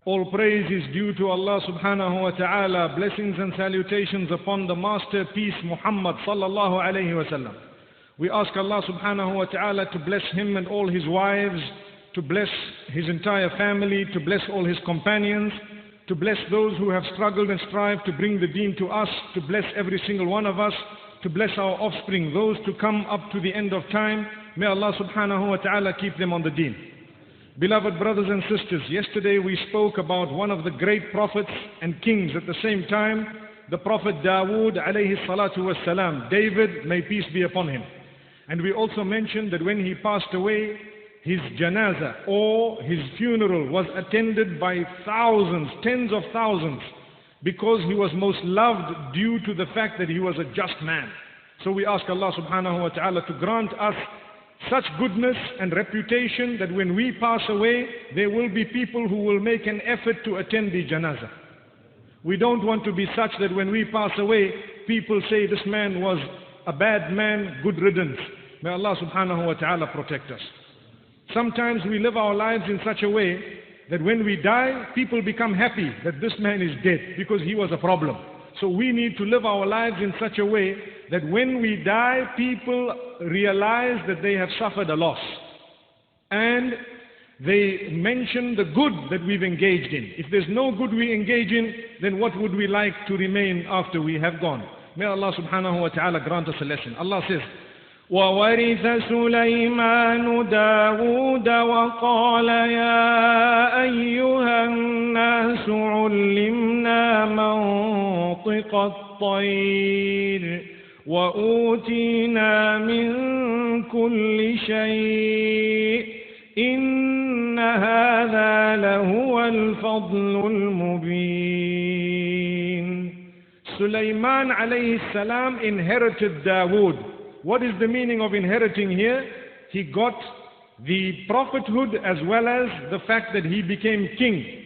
All praise is due to Allah subhanahu wa ta'ala. Blessings and salutations upon the masterpiece Muhammad sallallahu alayhi wa sallam. We ask Allah subhanahu wa ta'ala to bless him and all his wives, to bless his entire family, to bless all his companions, to bless those who have struggled and strived to bring the deen to us, to bless every single one of us, to bless our offspring, those to come up to the end of time. May Allah subhanahu wa ta'ala keep them on the deen. Beloved brothers and sisters, yesterday we spoke about one of the great prophets and kings at the same time, the Prophet Dawood alayhi salatu was salam, David, may peace be upon him. And we also mentioned that when he passed away, his janazah or his funeral was attended by thousands, tens of thousands, because he was most loved due to the fact that he was a just man. So we ask Allah subhanahu wa ta'ala to grant us such goodness and reputation that when we pass away, there will be people who will make an effort to attend the janazah. We don't want to be such that when we pass away, people say this man was a bad man, good riddance. May Allah subhanahu wa ta'ala protect us. Sometimes we live our lives in such a way that when we die, people become happy that this man is dead because he was a problem. So we need to live our lives in such a way that when we die, people realize that they have suffered a loss. And they mention the good that we've engaged in. If there's no good we engage in, then what would we like to remain after we have gone? May Allah subhanahu wa ta'ala grant us a lesson. Allah says, وَوَرِثَ سُلَيْمَانُ دَاوُودَ وَقَالَ يَا أَيُّهَا النَّاسُ عُلِّمْنَا مَنطِقَ الطَّيْرِ وَأُوتِينَا مِن كُلِّ شَيْءٍ إِنَّ هَذَا لَهُوَ الْفَضْلُ الْمُبِينُ. Sulaiman alayhi salam inherited Dawood. What is the meaning of inheriting here? He got the prophethood as well as the fact that he became king.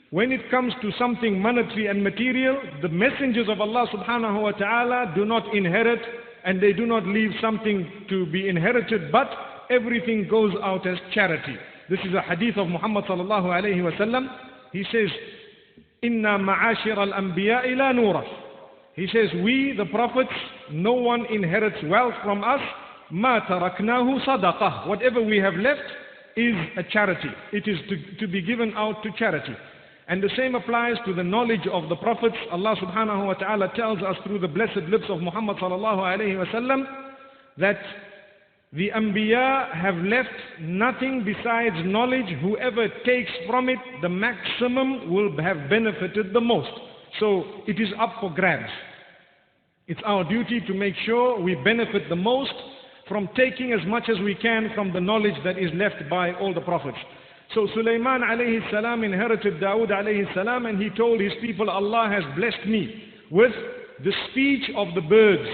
When it comes to something monetary and material, the messengers of Allah subhanahu wa ta'ala do not inherit and they do not leave something to be inherited, but everything goes out as charity. This is a hadith of Muhammad sallallahu alayhi wa sallam. He says, Inna ma'ashir al-anbiya'i la nurath. He says, we, the prophets, no one inherits wealth from us. مَا تَرَكْنَاهُ صَدَقَةً. Whatever we have left is a charity. It is to be given out to charity. And the same applies to the knowledge of the prophets. Allah subhanahu wa ta'ala tells us through the blessed lips of Muhammad sallallahu alayhi wa sallam that the Anbiya have left nothing besides knowledge. Whoever takes from it the maximum will have benefited the most. So it is up for grabs. It's our duty to make sure we benefit the most from taking as much as we can from the knowledge that is left by all the prophets. So Sulaiman alayhi salam inherited Dawood alayhi salam, and he told his people, Allah has blessed me with the speech of the birds,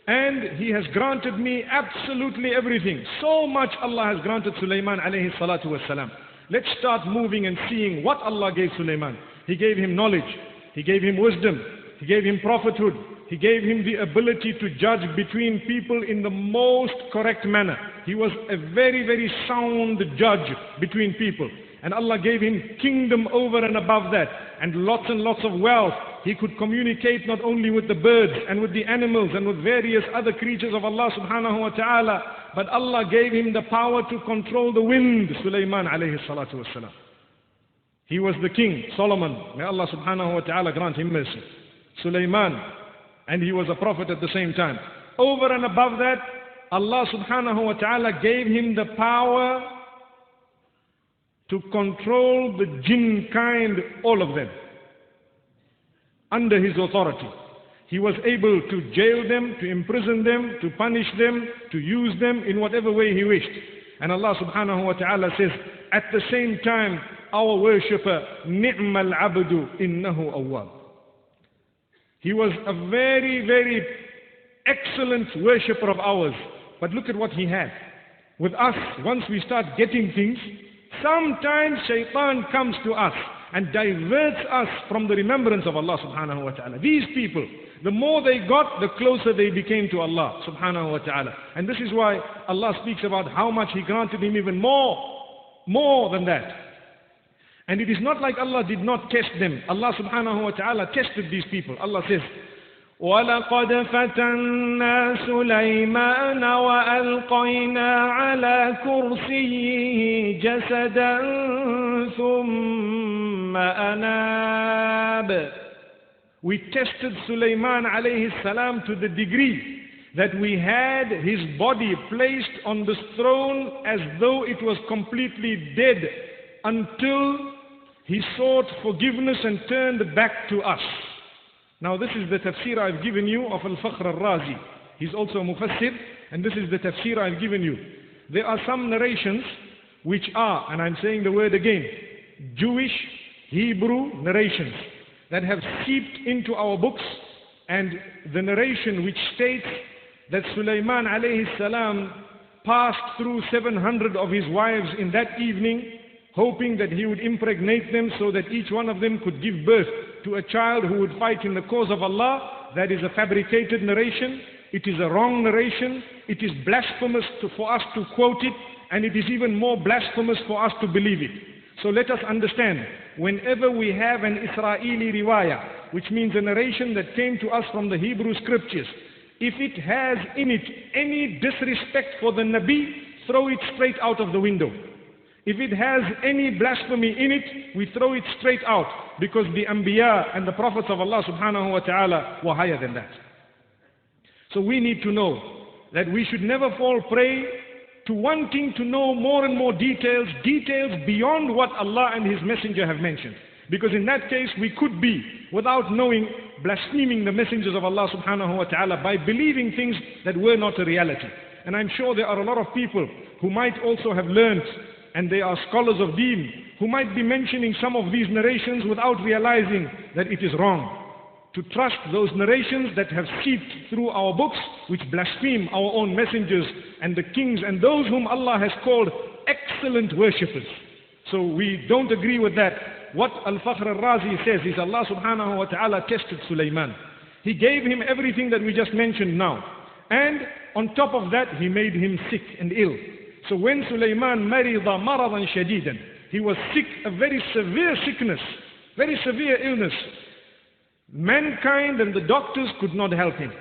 and he has granted me absolutely everything. So much Allah has granted Sulaiman alayhi salatu wasalam. Let's start moving and seeing what Allah gave Sulaiman. He gave him knowledge. He gave him wisdom. He gave him prophethood. He gave him the ability to judge between people in the most correct manner. He was a very, very sound judge between people. And Allah gave him kingdom over and above that. And lots of wealth. He could communicate not only with the birds and with the animals and with various other creatures of Allah subhanahu wa ta'ala, but Allah gave him the power to control the wind, Sulaiman alayhi salatu wasalam. He was the king, Solomon. May Allah subhanahu wa ta'ala grant him mercy. Sulaiman. And he was a prophet at the same time. Over and above that, Allah subhanahu wa ta'ala gave him the power to control the jinn kind, all of them, under his authority. He was able to jail them, to imprison them, to punish them, to use them in whatever way he wished. And Allah subhanahu wa ta'ala says, at the same time, our worshipper, ni'mal abdu innahu awwab. He was a very, very excellent worshipper of ours. But look at what he had. With us, once we start getting things, sometimes shaitan comes to us and diverts us from the remembrance of Allah subhanahu wa ta'ala. These people, the more they got, the closer they became to Allah subhanahu wa ta'ala. And this is why Allah speaks about how much He granted him even more than that. And it is not like Allah did not test them. Allah subhanahu wa ta'ala tested these people. Allah says, وَلَقَدْ فَتَنَّا سُلَيْمَانَ وَأَلْقَيْنَا عَلَى كُرْسِيِّهِ جَسَدًا ثُمَّ أَنَابَ. We tested Sulaiman alayhi salam to the degree that we had his body placed on the throne as though it was completely dead until he sought forgiveness and turned back to us. Now this is the tafsir I've given you of Al-Fakhr al-Razi. He's also a mufassir, and this is the tafsir I've given you. There are some narrations which are, and I'm saying the word again, Jewish Hebrew narrations that have seeped into our books, and the narration which states that Sulaiman alayhi salam passed through 700 of his wives in that evening, hoping that he would impregnate them so that each one of them could give birth to a child who would fight in the cause of Allah. That is a fabricated narration. It is a wrong narration. It is blasphemous for us to quote it, and it is even more blasphemous for us to believe it. So let us understand, whenever we have an Israeli riwayah, which means a narration that came to us from the Hebrew scriptures, if it has in it any disrespect for the Nabi, throw it straight out of the window. If it has any blasphemy in it, we throw it straight out, because the Anbiya and the Prophets of Allah subhanahu wa ta'ala were higher than that. So we need to know that we should never fall prey to wanting to know more and more details beyond what Allah and His Messenger have mentioned. Because in that case, we could be, without knowing, blaspheming the messengers of Allah subhanahu wa ta'ala by believing things that were not a reality. And I'm sure there are a lot of people who might also have learned, and they are scholars of deen, who might be mentioning some of these narrations without realizing that it is wrong to trust those narrations that have seeped through our books, which blaspheme our own messengers and the kings and those whom Allah has called excellent worshippers. So we don't agree with that. What Al-Fakhr al-Razi says is Allah subhanahu wa ta'ala tested Sulaiman. He gave him everything that we just mentioned now. And on top of that, he made him sick and ill. So when Sulaiman marida maradan shadidan, he was sick, a very severe sickness, very severe illness. Mankind and the doctors could not help him.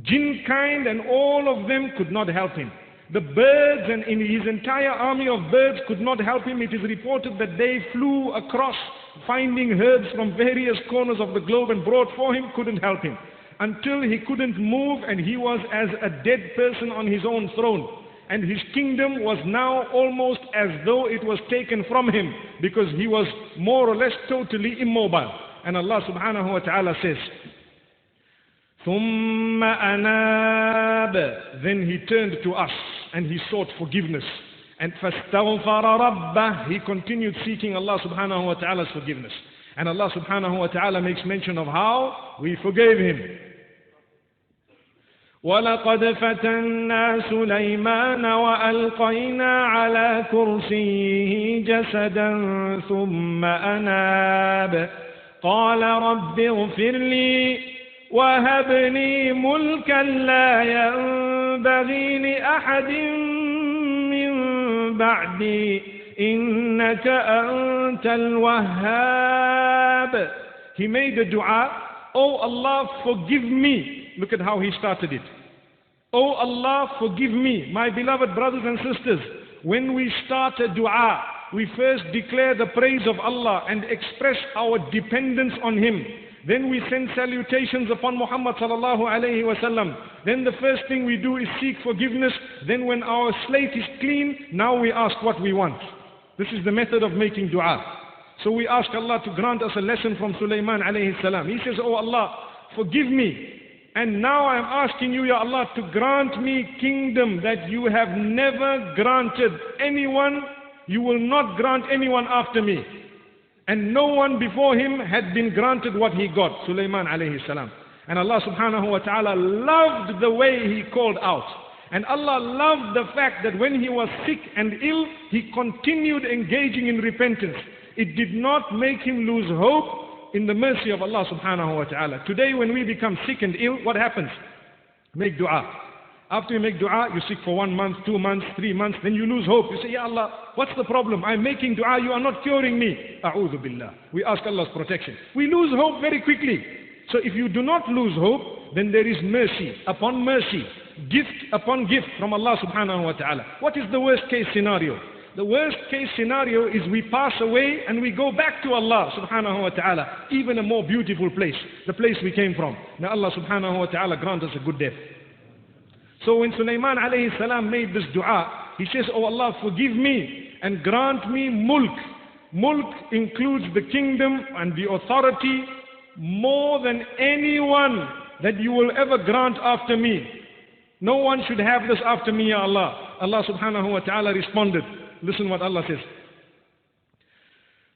Jinn kind and all of them could not help him. The birds and in his entire army of birds could not help him. It is reported that they flew across, finding herbs from various corners of the globe and brought for him, couldn't help him. Until he couldn't move and he was as a dead person on his own throne. And his kingdom was now almost as though it was taken from him, because he was more or less totally immobile. And Allah subhanahu wa ta'ala says, ثُمَّ أَنَابَ. Then he turned to us and he sought forgiveness. And فَاسْتَغْفَرَ رَبَّهِ. He continued seeking Allah subhanahu wa ta'ala's forgiveness. And Allah subhanahu wa ta'ala makes mention of how we forgave him. وَلَقَدْ فَتَنَّا سُلَيْمَانَ وَأَلْقَيْنَا عَلَى كُرْسِيِّهِ جَسَدًا ثُمَّ أَنَابَ قَالَ رَبِّ اغْفِرْ لِي وَهَبْ لِي مُلْكًا لَا يَنبَغِي لِأَحَدٍ مِّن بَعْدِي إِنَّكَ أَنْتَ الْوَهَّابُ. He made a dua, Oh Allah, forgive me. Look at how he started it. Oh Allah, forgive me. My beloved brothers and sisters, when we start a dua, we first declare the praise of Allah and express our dependence on Him. Then we send salutations upon Muhammad sallallahu alayhi wa sallam. Then the first thing we do is seek forgiveness. Then when our slate is clean, now we ask what we want. This is the method of making dua. So we ask Allah to grant us a lesson from Sulaiman alayhi salam. He says, Oh Allah, forgive me. And now I am asking you, Ya Allah, to grant me kingdom that you have never granted anyone. You will not grant anyone after me. And no one before him had been granted what he got, Sulaiman alayhi salam. And Allah subhanahu wa ta'ala loved the way he called out. And Allah loved the fact that when he was sick and ill, he continued engaging in repentance. It did not make him lose hope in the mercy of Allah subhanahu wa ta'ala. Today when we become sick and ill, what happens? Make dua. After you make dua, you seek for 1 month, 2 months, 3 months, then you lose hope. You say, Ya Allah, what's the problem? I'm making dua, you are not curing me. A'udhu billah. We ask Allah's protection. We lose hope very quickly. So if you do not lose hope, then there is mercy upon mercy, gift upon gift from Allah subhanahu wa ta'ala. What is the worst case scenario? The worst case scenario is we pass away and we go back to Allah subhanahu wa ta'ala, even a more beautiful place, the place we came from. May Allah subhanahu wa ta'ala grant us a good death. So when Sulaiman alayhi salam made this dua, he says, Oh Allah, forgive me and grant me mulk. Mulk includes the kingdom and the authority more than anyone that you will ever grant after me. No one should have this after me, Ya Allah. Allah subhanahu wa ta'ala responded. Listen what Allah says.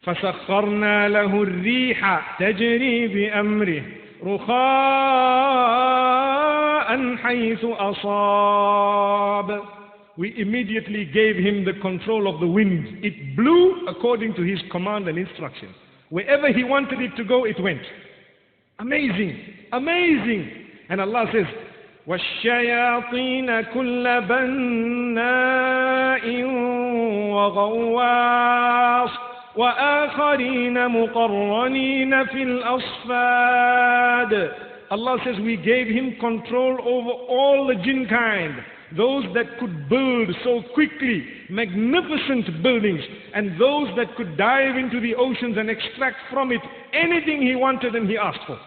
فَسَخَّرْنَا لَهُ الرِّيحَ تَجْرِي بِأَمْرِهِ رُخَاءً حَيْثُ أَصَابَ. We immediately gave him the control of the wind. It blew according to his command and instruction. Wherever he wanted it to go, it went. Amazing, amazing. And Allah says, وَالشَّيَاطِينَ كُلَّ بَنَّاءٍ وَغَوَّاصٍ وَآخَرِينَ مُقَرَّنِينَ فِي الْأَصْفَادِ. Allah says we gave him control over all the jinn kind, those that could build so quickly, magnificent buildings, and those that could dive into the oceans and extract from it anything he wanted and he asked for.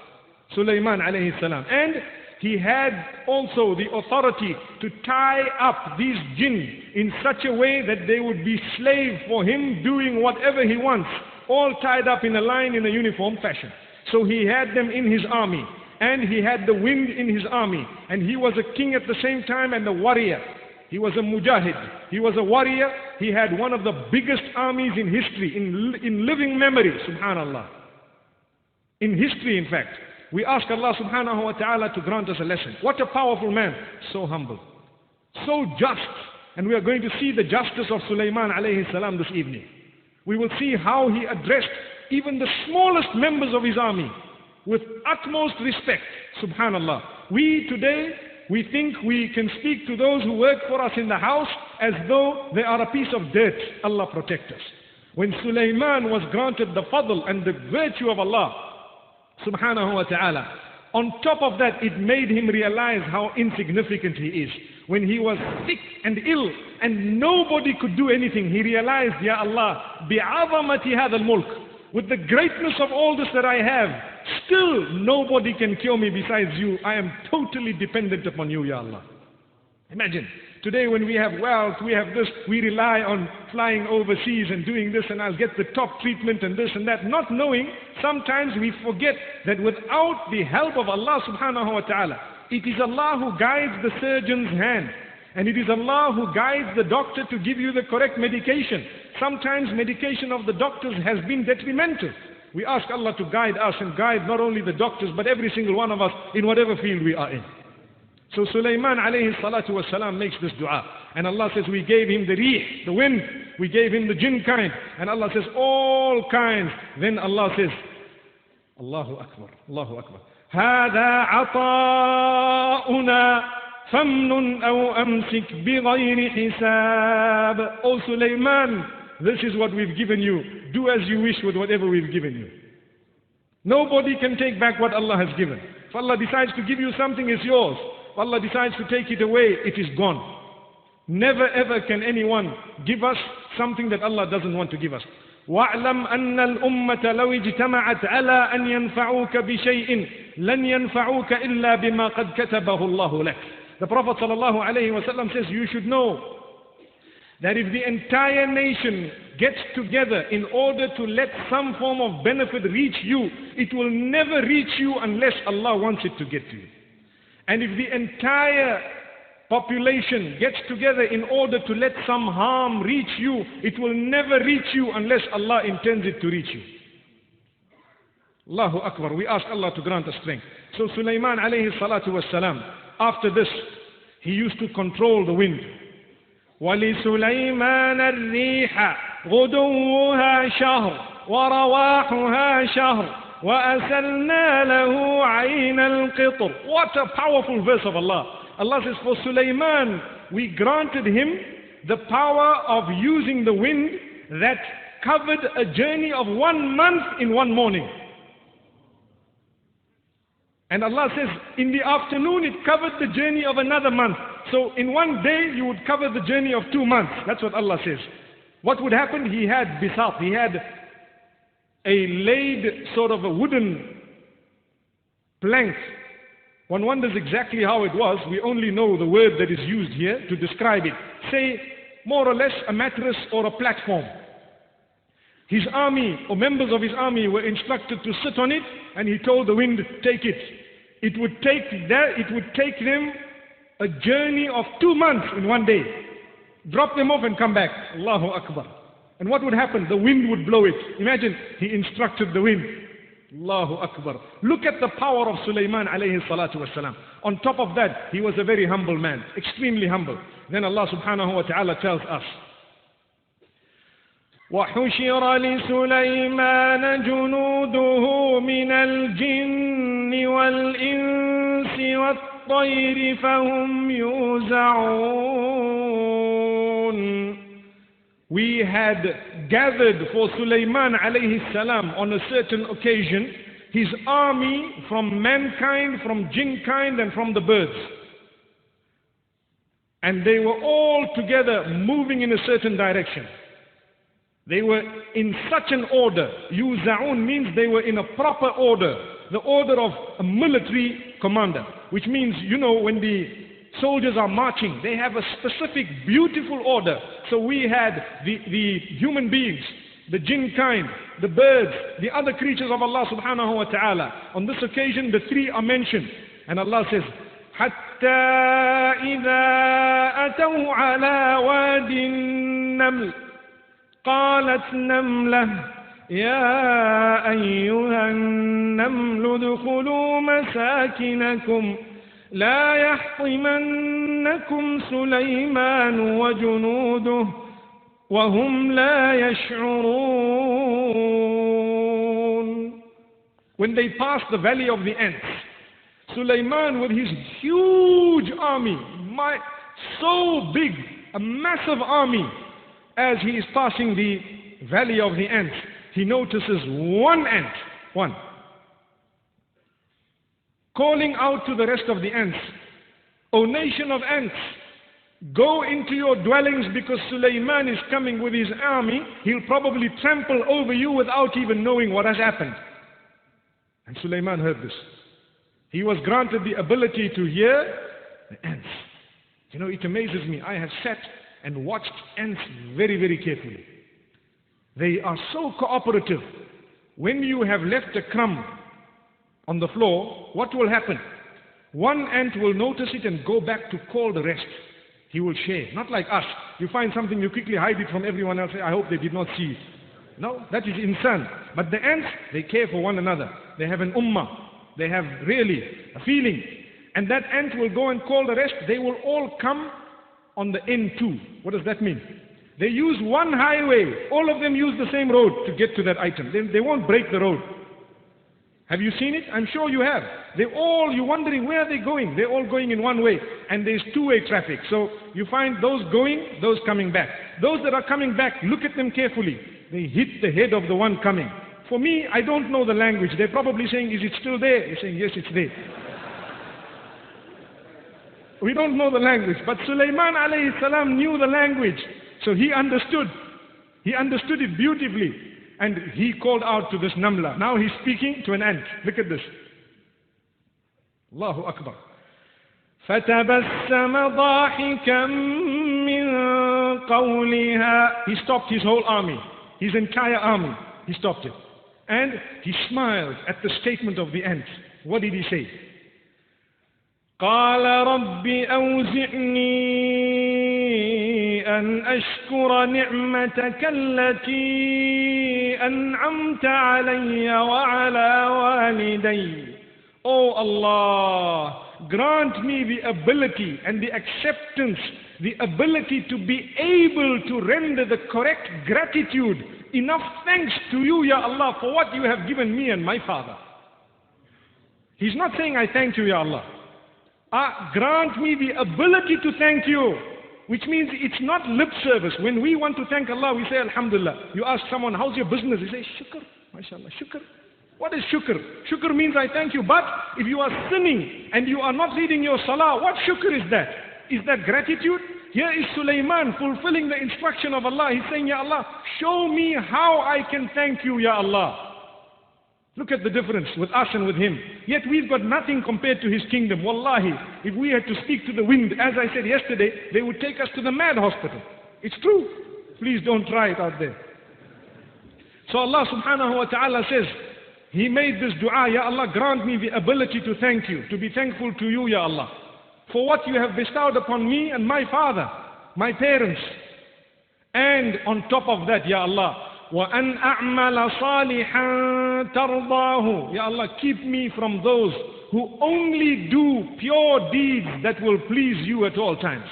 Sulaiman alayhi salam. And he had also the authority to tie up these jinn in such a way that they would be slave for him, doing whatever he wants, all tied up in a line in a uniform fashion. So he had them in his army, and he had the wind in his army, and he was a king at the same time and a warrior. He was a mujahid. He was a warrior. He had one of the biggest armies in history, in living memory, subhanallah. In history, in fact. We ask Allah subhanahu wa ta'ala to grant us a lesson. What a powerful man. So humble. So just. And we are going to see the justice of Sulaiman alayhi salam this evening. We will see how he addressed even the smallest members of his army with utmost respect. Subhanallah. We today, we think we can speak to those who work for us in the house as though they are a piece of dirt. Allah protect us. When Sulaiman was granted the fadl and the virtue of Allah subhanahu wa ta'ala, on top of that, it made him realize how insignificant he is. When he was sick and ill and nobody could do anything, he realized, Ya Allah, bi'azamati hadha al-mulk, with the greatness of all this that I have, still nobody can cure me besides you. I am totally dependent upon you, Ya Allah. Imagine, today when we have wealth, we have this, we rely on flying overseas and doing this, and I'll get the top treatment and this and that, not knowing, sometimes we forget that without the help of Allah subhanahu wa ta'ala, it is Allah who guides the surgeon's hand, and it is Allah who guides the doctor to give you the correct medication. Sometimes medication of the doctors has been detrimental. We ask Allah to guide us and guide not only the doctors but every single one of us in whatever field we are in. So Sulaiman alayhi salatu wasalam makes this dua. And Allah says we gave him the rih, the wind. We gave him the jinn kind. And Allah says all kinds. Then Allah says, Allahu Akbar, Allahu Akbar. هذا عطاؤنا فمن أو أمسك بغير حساب. O Sulaiman, this is what we've given you. Do as you wish with whatever we've given you. Nobody can take back what Allah has given. If Allah decides to give you something, it's yours. If Allah decides to take it away, it is gone. Never ever can anyone give us something that Allah doesn't want to give us. وَاعْلَمْ أَنَّ الْأُمَّةَ لَوْ اجْتَمَعَتْ عَلَىٰ أَنْ يَنْفَعُوكَ بِشَيْءٍ لَنْ يَنْفَعُوكَ إِلَّا بِمَا قَدْ كَتَبَهُ اللَّهُ لَكَ. The Prophet ﷺ says, you should know that if the entire nation gets together in order to let some form of benefit reach you, it will never reach you unless Allah wants it to get to you. And if the entire population gets together in order to let some harm reach you, it will never reach you unless Allah intends it to reach you. Allahu Akbar. We ask Allah to grant us strength. So Sulaiman alayhi salatu was salam, after this, he used to control the wind. وَلِسُلَيْمَانَ الرِّيحَ غُدُوُّهَا شَهْرٌ وَرَوَاحُهَا شَهْرٌ وَأَسَلْنَا لَهُ عَيْنَ الْقِطْرِ. What a powerful verse of Allah. Allah says, for Sulaiman, we granted him the power of using the wind that covered a journey of 1 month in one morning. And Allah says, in the afternoon it covered the journey of another month. So in one day you would cover the journey of 2 months. That's what Allah says. What would happen? He had bisat, he had a laid sort of a wooden plank. One wonders exactly how it was. We only know the word that is used here to describe it. Say, more or less a mattress or a platform. His army or members of his army were instructed to sit on it, and he told the wind, take it. It would take them a journey of 2 months in one day. Drop them off and come back. Allahu Akbar. And what would happen? The wind would blow it. Imagine, he instructed the wind. Allahu Akbar. Look at the power of Sulaiman alayhi salatu wasalam. On top of that, he was a very humble man, extremely humble. Then Allah subhanahu wa ta'ala tells us, وَحُشِرَ لِسُلَيْمَانَ جُنُودُهُ مِنَ الْجِنِّ وَالْإِنسِ وَالطَّيْرِ فَهُمْ يُوزَعُونَ. We had gathered for Sulaiman alayhi salam on a certain occasion his army from mankind, from jinn kind, and from the birds. And they were all together moving in a certain direction. They were in such an order. Yuza'un means they were in a proper order. The order of a military commander. Which means, you know, when the soldiers are marching, they have a specific, beautiful order. So we had the human beings, the jinn kind, the birds, the other creatures of Allah subhanahu wa ta'ala. On this occasion, the three are mentioned. And Allah says, حَتَّى إِذَا أَتَوْا عَلَى وَادِ النَّمْلِ قالت نملة يا أيها النمل ادخلوا مساكنكم لا يحطمنكم سليمان وجنوده وهم لا يشعرون. When they passed the valley of the ants, Sulaiman with his huge army, so big, a massive army, as he is passing the valley of the ants, he notices one ant, calling out to the rest of the ants, O nation of ants, go into your dwellings because Sulaiman is coming with his army. He'll probably trample over you without even knowing what has happened. And Sulaiman heard this. He was granted the ability to hear the ants. You know, it amazes me. I have sat and watched ants very, very carefully. They are so cooperative. When you have left a crumb on the floor, what will happen? One ant will notice it and go back to call the rest. He will share. Not like us. You find something, you quickly hide it from everyone else. I hope they did not see it. No, that is insan. But the ants, they care for one another. They have an ummah. They have really a feeling. And that ant will go and call the rest. They will all come on the N2. What does that mean? They use one highway. All of them use the same road to get to that item. They won't break the road. Have you seen it? I'm sure you have. You're wondering where are they going? They're all going in one way. And there's two-way traffic. So you find those going, those coming back. Those that are coming back, look at them carefully. They hit the head of the one coming. For me, I don't know the language. They're probably saying, is it still there? You're saying, yes, it's there. We don't know the language, but Sulaiman alayhi salam knew the language. So he understood. He understood it beautifully. And he called out to this namla. Now he's speaking to an ant. Look at this. Allahu Akbar. فَتَبَسَّمَ ضَاحِكًا مِّن قَوْلِهَا. He stopped his whole army. His entire army. He stopped it. And he smiled at the statement of the ant. What did he say? قال رب أوزعني أن أشكر نعمتك التي أنعمت علي وعلى والدي. Oh Allah, grant me the ability and the acceptance, the ability to be able to render the correct gratitude, enough thanks to you, Ya Allah, for what you have given me and my father. He's not saying, I thank you, Ya Allah. Grant me the ability to thank you. Which means it's not lip service. When we want to thank Allah, we say Alhamdulillah. You ask someone, how's your business? He says, Shukr. MashaAllah, Shukr. What is Shukr? Shukr means I thank you. But if you are sinning and you are not reading your salah, what Shukr is that? Is that gratitude? Here is Sulaiman fulfilling the instruction of Allah. He's saying, Ya Allah, show me how I can thank you, Ya Allah. Look at the difference with us and with him. Yet we've got nothing compared to his kingdom. Wallahi, if we had to speak to the wind, as I said yesterday, they would take us to the mad hospital. It's true. Please don't try it out there. So Allah subhanahu wa ta'ala says, he made this dua, Ya Allah, grant me the ability to thank you, to be thankful to you, Ya Allah, for what you have bestowed upon me and my father, my parents. And on top of that, Ya Allah, وَأَنْ أَعْمَلَ صَالِحًا تَرْضَاهُ. Ya Allah, keep me from those who only do pure deeds that will please you at all times.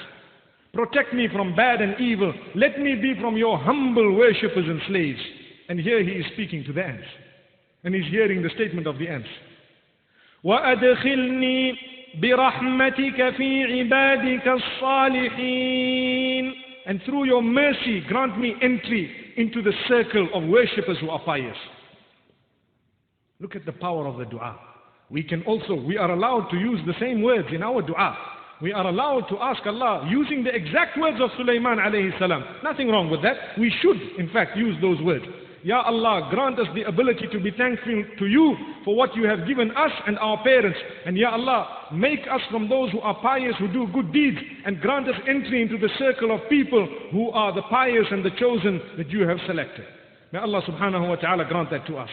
Protect me from bad and evil. Let me be from your humble worshippers and slaves. And here he is speaking to the ants. And he's hearing the statement of the ants. وَأَدْخِلْنِي بِرَحْمَتِكَ فِي عِبَادِكَ الصَّالِحِينَ. And through your mercy, grant me entry into the circle of worshippers who are pious. Look at the power of the dua. We are allowed to use the same words in our dua. We are allowed to ask Allah using the exact words of Sulaiman alayhi salam. Nothing wrong with that. We should, in fact, use those words. Ya Allah, grant us the ability to be thankful to you for what you have given us and our parents. And Ya Allah, make us from those who are pious, who do good deeds, and grant us entry into the circle of people who are the pious and the chosen that you have selected. May Allah subhanahu wa ta'ala grant that to us.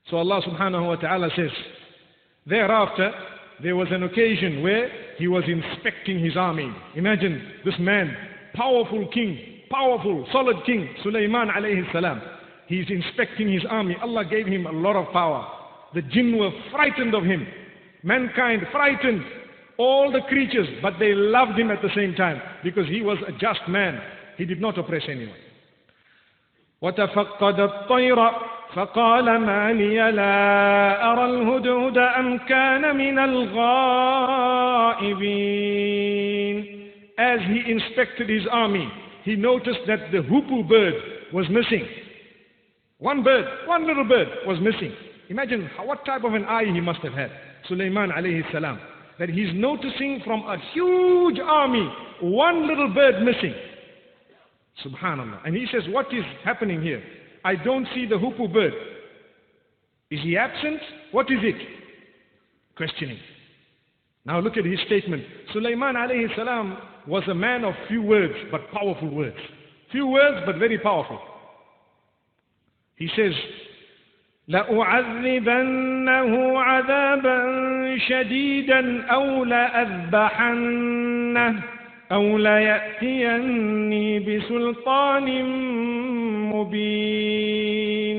So Allah subhanahu wa ta'ala says, thereafter, there was an occasion where he was inspecting his army. Imagine this man, powerful king, powerful, solid king, Sulaiman alayhi salam. He's inspecting his army. Allah gave him a lot of power. The jinn were frightened of him. Mankind frightened. All the creatures, but they loved him at the same time because he was a just man. He did not oppress anyone. وَتَفَقَّدَ الطَّيْرَ فَقَالَ مَا لِيَ لَا أَرَى الْهُدْهُدَ أَمْ كَانَ مِنَ الْغَائِبِينَ. As he inspected his army, he noticed that the hoopoe bird was missing. One bird, one little bird was missing. Imagine what type of an eye he must have had, Sulaiman alayhi salam, that he's noticing from a huge army, one little bird missing. Subhanallah. And he says, what is happening here? I don't see the hoopoe bird. Is he absent? What is it? Questioning. Now look at his statement. Sulaiman alayhi salam was a man of few words, but powerful words. Few words, but very powerful. He says, لَأُعَذِّبَنَّهُ عَذَابًا شَدِيدًا أَوْ لَأَذْبَحَنَّهُ أَوْ لَيَأْتِيَنِّي بِسُلْطَانٍ مُبِينٍ.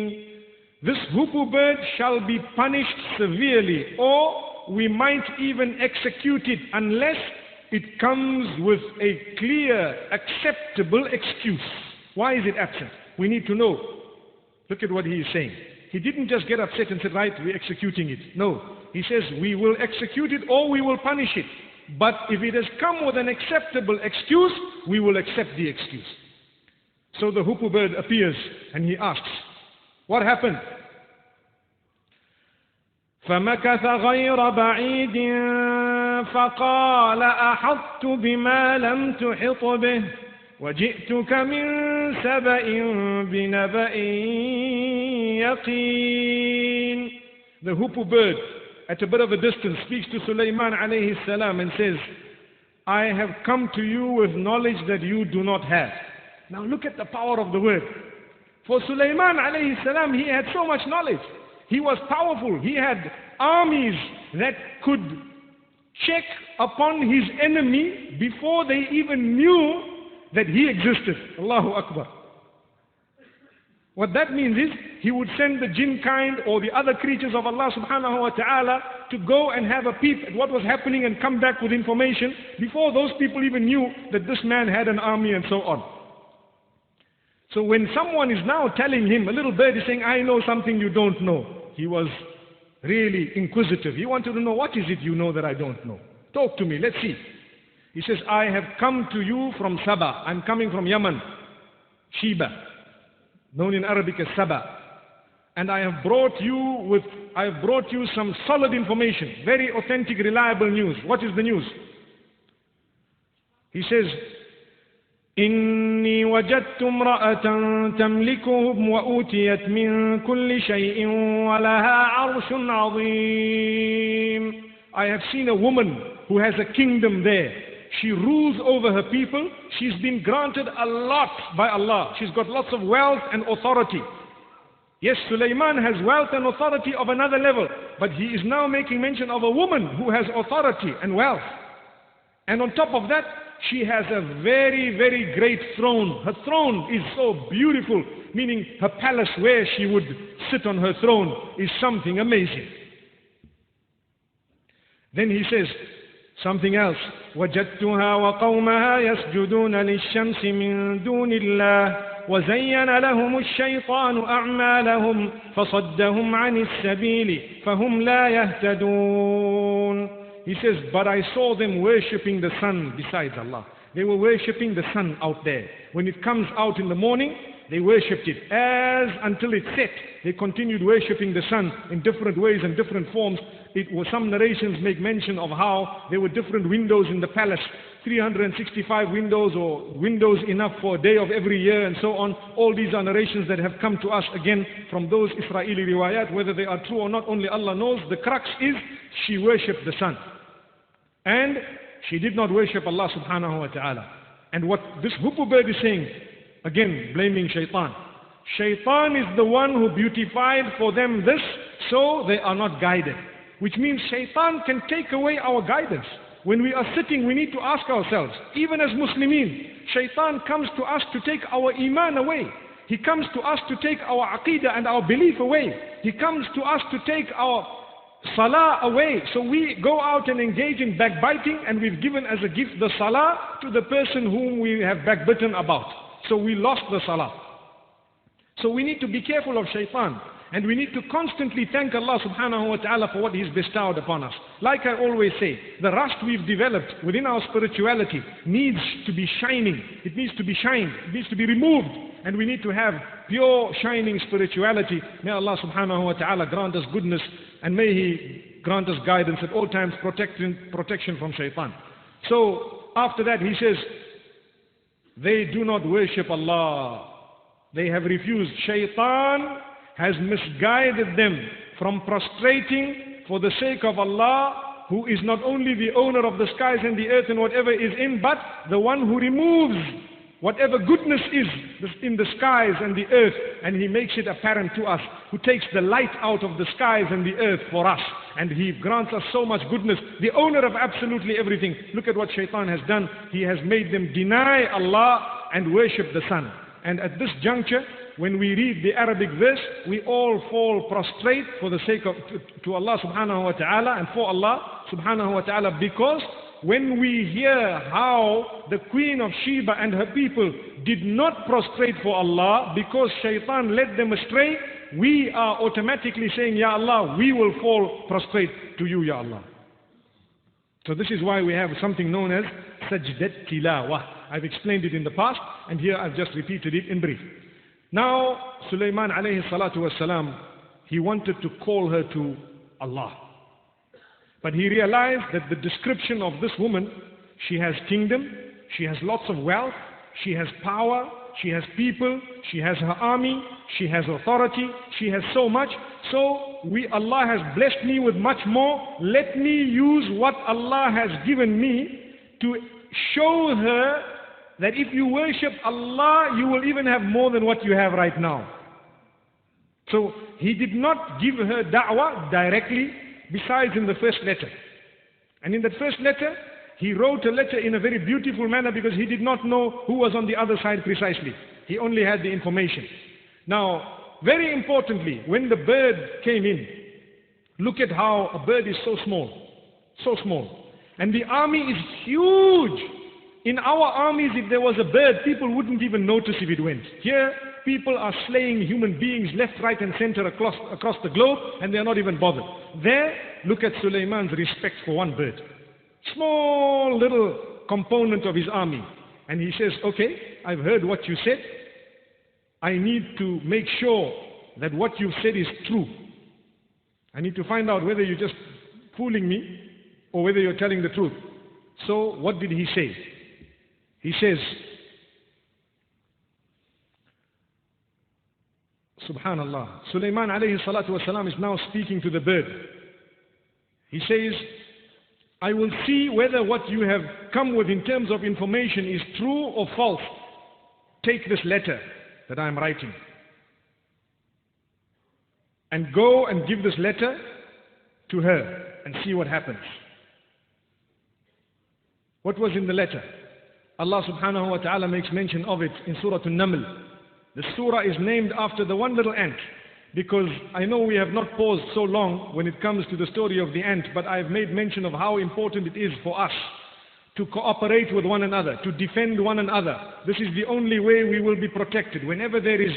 This hoopoe bird shall be punished severely, or we might even execute it unless it comes with a clear, acceptable excuse. Why is it absent? We need to know. Look at what he is saying. He didn't just get upset and said, right, we're executing it. No. He says, we will execute it or we will punish it. But if it has come with an acceptable excuse, we will accept the excuse. So the hoopoe bird appears and he asks, what happened? فَمَكَثَ غَيْرَ بَعِيدٍ فَقَالَ أَحَطْتُ بِمَا لَمْ تُحِطْ بِهِ وَجِئْتُكَ مِنْ سَبَإٍ بِنَبَإٍ يَقِينٍ. The hoopoe bird, at a bit of a distance, speaks to Sulaiman alayhi salam and says, I have come to you with knowledge that you do not have. Now look at the power of the word. For Sulaiman alayhi salam, he had so much knowledge. He was powerful. He had armies that could check upon his enemy before they even knew that he existed. Allahu Akbar. What that means is, he would send the jinn kind or the other creatures of Allah subhanahu wa ta'ala to go and have a peep at what was happening and come back with information before those people even knew that this man had an army and so on. So when someone is now telling him, a little bird is saying, I know something you don't know, he was really inquisitive. He wanted to know, what is it you know that I don't know? Talk to me, let's see. He says, I have come to you from Saba. I'm coming from Yemen, Sheba, known in Arabic as Saba. And I have brought you some solid information, very authentic, reliable news. What is the news? He says, إني وجدت امرأة تملكهم وأوتيت من كل شيء ولها عرش عظيم. I have seen a woman who has a kingdom there. She rules over her people. She's been granted a lot by Allah. She's got lots of wealth and authority. Yes, Sulaiman has wealth and authority of another level, but he is now making mention of a woman who has authority and wealth. And on top of that, she has a very, very great throne. Her throne is so beautiful, meaning her palace where she would sit on her throne is something amazing. Then he says something else. وَجَدْتُهَا وَقَوْمَهَا يَسْجُدُونَ لِلشَّمْسِ مِن دُونِ اللَّهِ وَزَيَّنَ لَهُمُ الشَّيْطَانُ أَعْمَالَهُمْ فَصَدَّهُمْ عَنِ السَّبِيلِ فَهُمْ لَا يَهْتَدُونَ. He says, but I saw them worshipping the sun besides Allah. They were worshipping the sun out there. When it comes out in the morning, they worshipped it. Until it set, they continued worshipping the sun in different ways and different forms. Some narrations make mention of how there were different windows in the palace, 365 windows, or windows enough for a day of every year, and so on. All these are narrations that have come to us again from those Israeli riwayat. Whether they are true or not, only Allah knows. The crux is, she worshipped the sun. And she did not worship Allah subhanahu wa ta'ala. And what this hoopoe bird is saying, again blaming shaitan. Shaitan is the one who beautified for them this, so they are not guided. Which means shaitan can take away our guidance. When we are sitting, we need to ask ourselves, even as Muslimin, shaitan comes to us to take our iman away. He comes to us to take our aqidah and our belief away. He comes to us to take our salah away. So we go out and engage in backbiting, and we've given as a gift the salah to the person whom we have backbitten about. So we lost the salah. So we need to be careful of shaitan. And we need to constantly thank Allah subhanahu wa ta'ala for what He's bestowed upon us. Like I always say, the rust we've developed within our spirituality needs to be shining. It needs to be shined. It needs to be removed. And we need to have pure, shining spirituality. May Allah subhanahu wa ta'ala grant us goodness, and may He grant us guidance at all times, protection from shaitan. So after that he says, they do not worship Allah. They have refused. Shaitan has misguided them from prostrating for the sake of Allah, who is not only the owner of the skies and the earth and whatever is in, but the one who removes whatever goodness is in the skies and the earth, and He makes it apparent to us, who takes the light out of the skies and the earth for us, and He grants us so much goodness, the owner of absolutely everything. Look at what shaitan has done. He has made them deny Allah and worship the sun. And at this juncture, when we read the Arabic verse, we all fall prostrate for the sake of to Allah subhanahu wa ta'ala and for Allah subhanahu wa ta'ala, because when we hear how the Queen of Sheba and her people did not prostrate for Allah because shaitan led them astray, we are automatically saying, Ya Allah, we will fall prostrate to you, Ya Allah. So this is why we have something known as Sajdat Tilawah. I've explained it in the past, and here I've just repeated it in brief. Now, Sulaiman alayhi salatu wasalam, he wanted to call her to Allah. But he realized that the description of this woman, she has kingdom, she has lots of wealth, she has power, she has people, she has her army, she has authority, she has so much. So Allah has blessed me with much more. Let me use what Allah has given me to show her that if you worship Allah, you will even have more than what you have right now. So he did not give her da'wah directly, besides in the first letter. And in that first letter, he wrote a letter in a very beautiful manner, because he did not know who was on the other side precisely. He only had the information. Now, very importantly, when the bird came in, look at how a bird is so small. So small. And the army is huge. In our armies, if there was a bird, people wouldn't even notice if it went. Here, people are slaying human beings left, right and center across the globe, and they are not even bothered. There, look at Sulaiman's respect for one bird. Small little component of his army. And he says, okay, I've heard what you said. I need to make sure that what you've said is true. I need to find out whether you're just fooling me or whether you're telling the truth. So what did he say? He says, Subhanallah, Sulaiman alayhi salatu wasalam is now speaking to the bird. He says, I will see whether what you have come with in terms of information is true or false. Take this letter that I am writing and go and give this letter to her and see what happens. What was in the letter? Allah subhanahu wa ta'ala makes mention of it in Surah An-Naml. The surah is named after the one little ant, because I know we have not paused so long when it comes to the story of the ant, but I have made mention of how important it is for us to cooperate with one another, to defend one another. This is the only way we will be protected. Whenever there is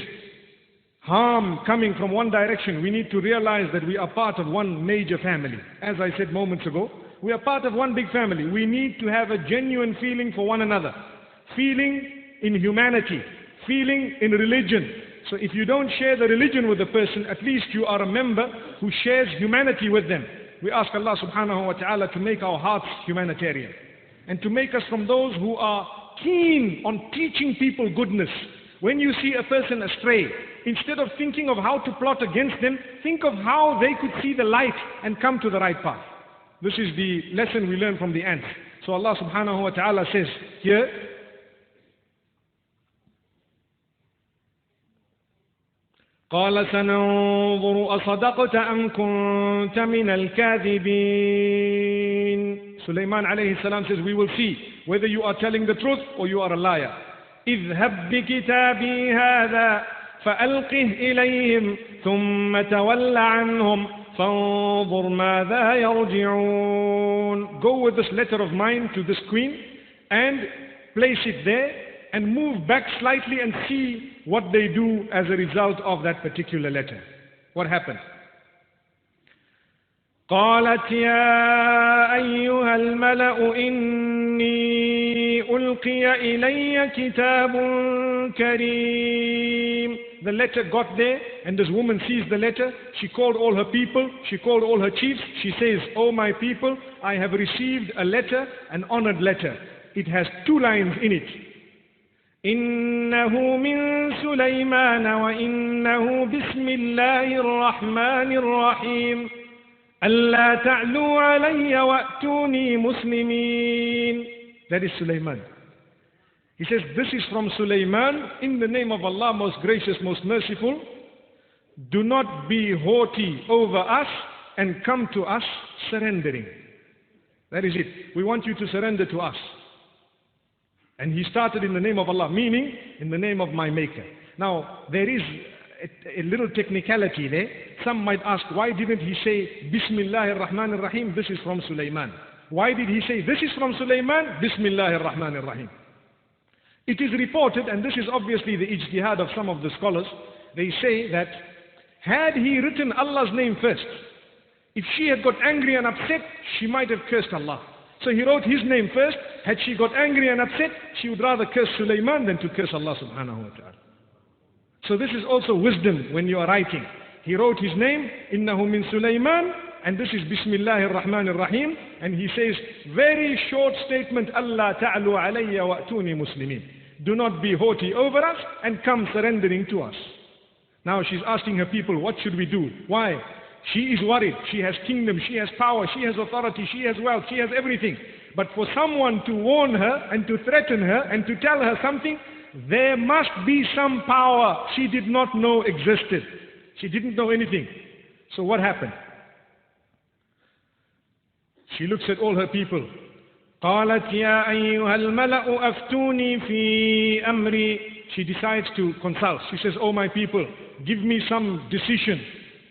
harm coming from one direction, we need to realize that we are part of one major family. As I said moments ago, we are part of one big family. We need to have a genuine feeling for one another, feeling in humanity, feeling in religion. So if you don't share the religion with the person, at least you are a member who shares humanity with them. We ask Allah subhanahu wa ta'ala to make our hearts humanitarian and to make us from those who are keen on teaching people goodness. When you see a person astray, instead of thinking of how to plot against them, think of how they could see the light and come to the right path. This is the lesson we learn from the ants. So Allah subhanahu wa ta'ala says here, قال سننظر أصدقت أم كنت من الكاذبين. Sulaiman alayhi salam says, we will see whether you are telling the truth or you are a liar. اذهب بكتابي هذا فألقه إليهم ثم تول عنهم فانظر ماذا يرجعون. Go with this letter of mine to this queen and place it there and move back slightly and see what they do as a result of that particular letter. What happened? قالت يا أيها الملأ إني ألقي إلي كتاب كريم. The letter got there and this woman sees the letter. She called all her people, she called all her chiefs. She says, oh my people, I have received a letter, an honored letter. It has 2 lines in it. إنه من سليمان وإنه بسم الله الرحمن الرحيم ألا تعلوا علي وأتوني مسلمين. That is Sulaiman. He says, this is from Sulaiman, in the name of Allah, most gracious, most merciful. Do not be haughty over us and come to us surrendering. That is it. We want you to surrender to us. And he started in the name of Allah, meaning in the name of my Maker. Now, there is a little technicality there. Some might ask, why didn't he say Bismillahir Rahmanir Rahim? This is from Sulaiman. Why did he say this is from Sulaiman? Bismillahir Rahmanir Rahim. It is reported, and this is obviously the ijtihad of some of the scholars, they say that had he written Allah's name first, if she had got angry and upset, she might have cursed Allah. So he wrote his name first. Had she got angry and upset, she would rather curse Sulaiman than to curse Allah subhanahu wa ta'ala. So this is also wisdom when you are writing. He wrote his name, Innahu min Sulaiman, and this is Bismillahir Rahmanir Rahim, and he says, very short statement, Allah ta'alu alayya wa atuni muslimin. Do not be haughty over us and come surrendering to us. Now she's asking her people, what should we do? Why? She is worried. She has kingdom, she has power, she has authority, she has wealth, she has everything. But for someone to warn her and to threaten her and to tell her something, there must be some power she did not know existed. She didn't know anything. So what happened? She looks at all her people. قالت يا أيها الملأ أفتوني في أمري. She decides to consult. She says, oh my people, give me some decision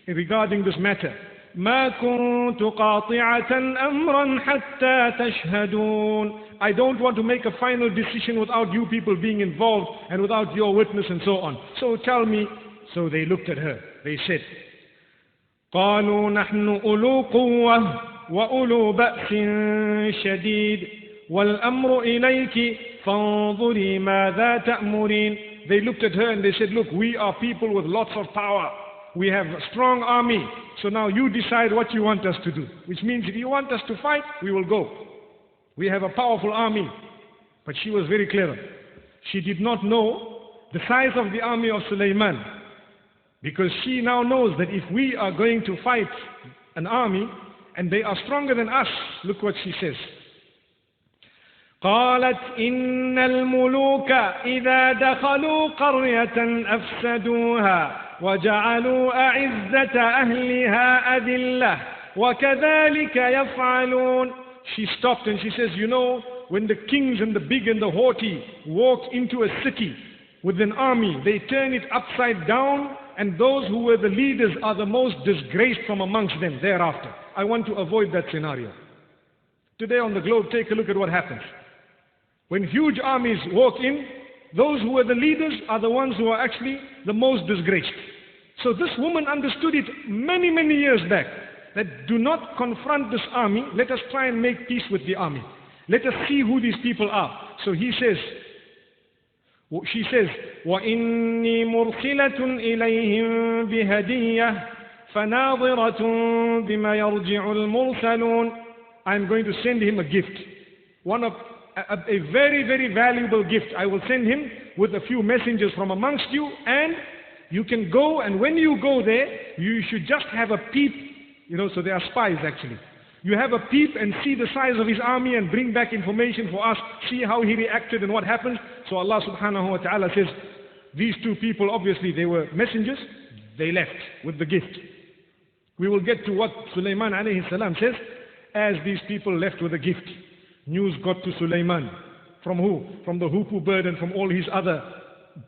regarding this matter. ما كنت قاطعة أمرا حتى تشهدون. I don't want to make a final decision without you people being involved and without your witness and so on. So tell me. So they looked at her. They said, قالوا نحن أولو قوة وأولو بأس شديد والأمر إليك فانظري ماذا تأمرين. They looked at her and they said, look, we are people with lots of power. We have a strong army. So now you decide what you want us to do. Which means if you want us to fight, we will go. We have a powerful army. But she was very clever. She did not know the size of the army of Sulaiman. Because she now knows that if we are going to fight an army and they are stronger than us, look what she says. قالت إن الملوك إذا دخلوا قرية أفسدوها وجعلوا أعزة أهلها أذلة وكذلك يفعلون. She stopped and she says, you know, when the kings and the big and the haughty walk into a city with an army, they turn it upside down, and those who were the leaders are the most disgraced from amongst them thereafter. I want to avoid that scenario. Today on the globe, take a look at what happens. When huge armies walk in, those who were the leaders are the ones who are actually the most disgraced. So this woman understood it many, many years back, that do not confront this army, let us try and make peace with the army. Let us see who these people are. So she says, وَإِنِّي مُرْسِلَةٌ إِلَيْهِمْ بِهَدِيَّةٍ فَنَاظِرَةٌ بِمَا يَرْجِعُ الْمُرْسَلُونَ. I'm going to send him a gift. A very, very valuable gift. I will send him with a few messengers from amongst you, and you can go, and when you go there, you should just have a peep. You know, so they are spies actually. You have a peep and see the size of his army and bring back information for us, see how he reacted and what happened. So Allah subhanahu wa ta'ala says, these two people, obviously they were messengers, they left with the gift. We will get to what Sulaiman alayhi salam says, as these people left with a gift. News got to Sulaiman. From who? From the hoopoe bird and from all his other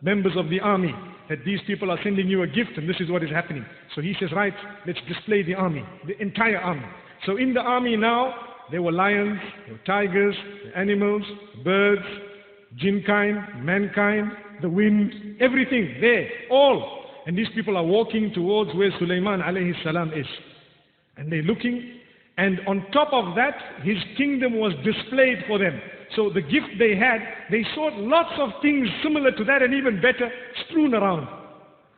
members of the army, that these people are sending you a gift and this is what is happening. So he says, right, let's display the army, the entire army. So in the army now, there were lions, there were tigers, animals, birds, jinn kind, mankind, the wind, everything there, all. And these people are walking towards where Sulaiman alayhi salam is. And they're looking, and on top of that, his kingdom was displayed for them. So the gift they had, they saw lots of things similar to that and even better strewn around.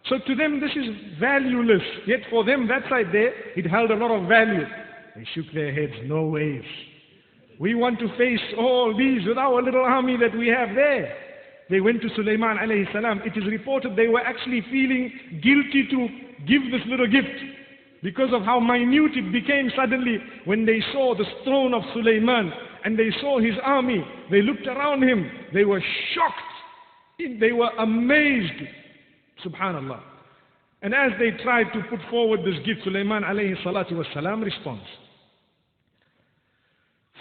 So to them this is valueless. Yet for them that side there, it held a lot of value. They shook their heads, no ways. We want to face all these with our little army that we have there. They went to Sulaiman alayhi salam. It is reported they were actually feeling guilty to give this little gift, because of how minute it became suddenly when they saw the throne of Sulaiman and they saw his army. They looked around him. They were shocked. They were amazed. Subhanallah. And as they tried to put forward this gift, Sulaiman alayhi salatu wassalam responds.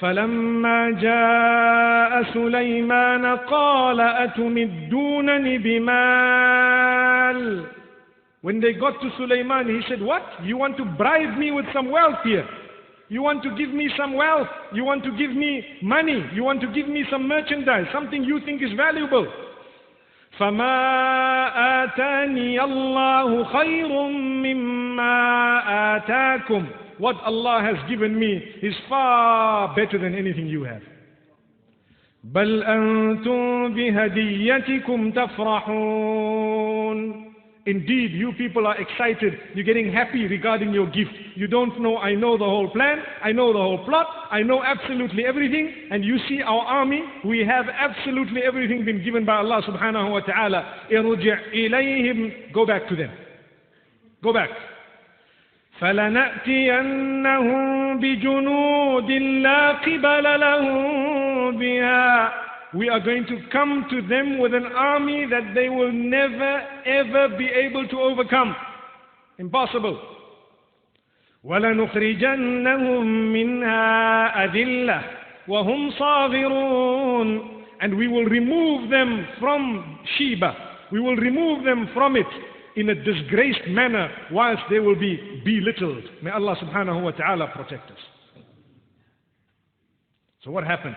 فَلَمَّا جَاءَ سُلَيْمَانَ قَالَ أَتُمِدُّونَنِ بِمَالٍ. When they got to Sulaiman, he said, what? You want to bribe me with some wealth here? You want to give me some wealth? You want to give me money? You want to give me some merchandise? Something you think is valuable? فَمَا آتَانِيَ اللَّهُ خَيْرٌ مِّمَّا آتَاكُمْ. What Allah has given me is far better than anything you have. بَلْ أَنْتُمْ بِهَدِيَّتِكُمْ تَفْرَحُونَ. Indeed, you people are excited. You're getting happy regarding your gift. You don't know, I know the whole plan. I know the whole plot. I know absolutely everything. And you see our army, we have absolutely everything been given by Allah subhanahu wa ta'ala. إِرْجِعْ إِلَيْهِمْ. Go back to them. Go back. فَلَنَأْتِيَنَّهُمْ بِجُنُودٍ لَا قِبَلَ لَهُمْ بِهَا. We are going to come to them with an army that they will never ever be able to overcome. Impossible. وَلَنُخْرِجَنَّهُمْ مِنْهَا أَذِلَّةً وَهُمْ صَاغِرُونَ. And we will remove them from Sheba. We will remove them from it in a disgraced manner whilst they will be belittled. May Allah subhanahu wa ta'ala protect us. So what happened?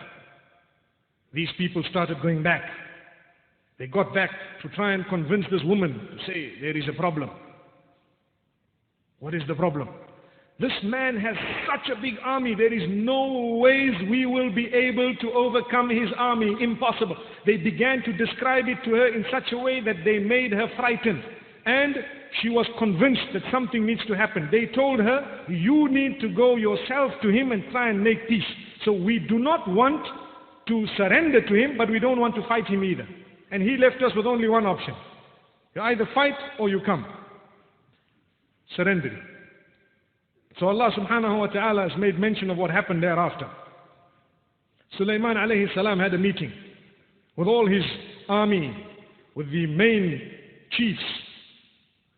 These people started going back. They got back to try and convince this woman to say, there is a problem. What is the problem? This man has such a big army, there is no ways we will be able to overcome his army. Impossible. They began to describe it to her in such a way that they made her frightened. And she was convinced that something needs to happen. They told her, you need to go yourself to him and try and make peace. So we do not want to surrender to him, but we don't want to fight him either. And he left us with only one option. You either fight or you come. Surrender. So Allah subhanahu wa ta'ala has made mention of what happened thereafter. Sulaiman alayhi salam had a meeting with all his army, with the main chiefs.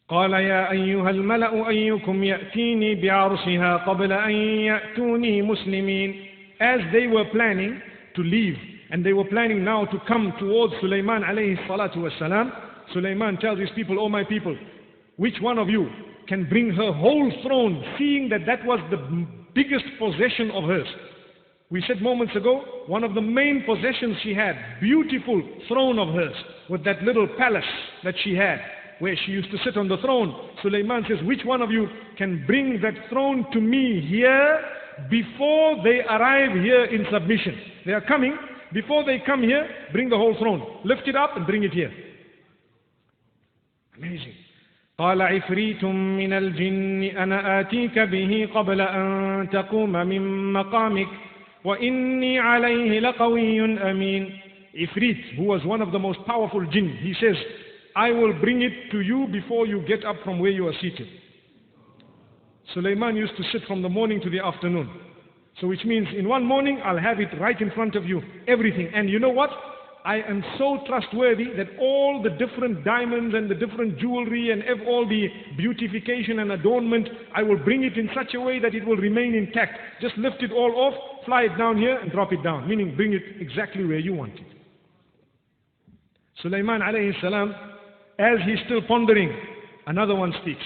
قال يا أيها الملأ أيكم يأتيني بعرشها قبل أن يأتوني مسلمين. As they were planning to leave, and they were planning now to come towards Sulaiman alayhi salatu wasalam, Sulaiman tells his people, oh my people, which one of you can bring her whole throne, seeing that that was the biggest possession of hers. We said moments ago, one of the main possessions she had, beautiful throne of hers, with that little palace that she had, where she used to sit on the throne. Sulaiman says, which one of you can bring that throne to me here before they arrive here in submission? They are coming. Before they come here, bring the whole throne. Lift it up and bring it here. Amazing. قال عفريت من الجن أنا آتيك به قبل أن تقوم من مقامك وإني عليه لقوي أمين. Ifrit, who was one of the most powerful jinn, he says, I will bring it to you before you get up from where you are seated. Sulaiman used to sit from the morning to the afternoon. So which means in one morning I'll have it right in front of you, everything. And you know what? I am so trustworthy that all the different diamonds and the different jewelry and all the beautification and adornment, I will bring it in such a way that it will remain intact. Just lift it all off, fly it down here and drop it down. Meaning bring it exactly where you want it. Sulaiman alayhi salam, as he's still pondering, another one speaks.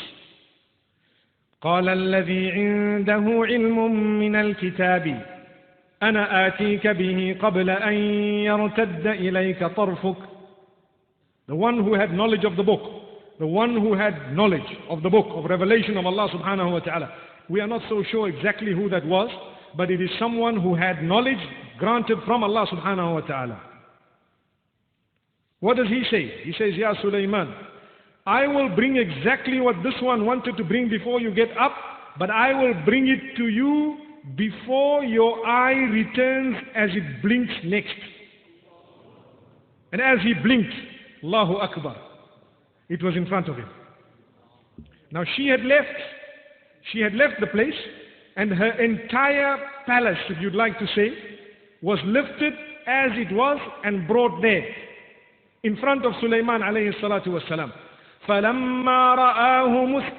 قال الذي عنده علم من الكتاب أنا آتيك به قبل أن يرتد إليك طرفك. The one who had knowledge of the book, the one who had knowledge of the book of revelation of Allah subhanahu wa ta'ala. We are not so sure exactly who that was, but it is someone who had knowledge granted from Allah subhanahu wa ta'ala. What does he say? He says, Ya Sulaiman, I will bring exactly what this one wanted to bring before you get up, but I will bring it to you before your eye returns as it blinks next. And as he blinked, Allahu Akbar, it was in front of him. Now she had left the place, and her entire palace, if you'd like to say, was lifted as it was and brought there in front of Sulaiman alayhi salatu wasalam. فَلَمَّا رَآهُ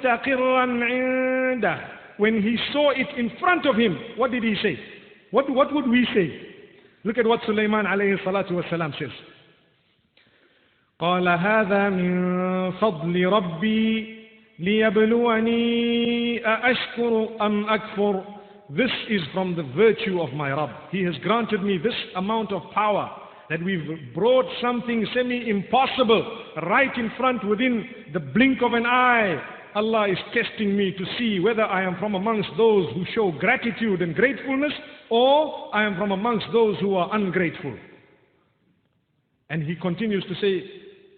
مُسْتَقِرًّا عِنْدَهُ. When he saw it in front of him, what did he say? What would we say? Look at what Sulaiman alayhi salatu wasalam says. قال هذا من فضل ربي ليبلوني أأشكر أم أكفر. This is from the virtue of my Rabb. He has granted me this amount of power, that we've brought something semi-impossible right in front within the blink of an eye. Allah is testing me to see whether I am from amongst those who show gratitude and gratefulness, or I am from amongst those who are ungrateful. And he continues to say,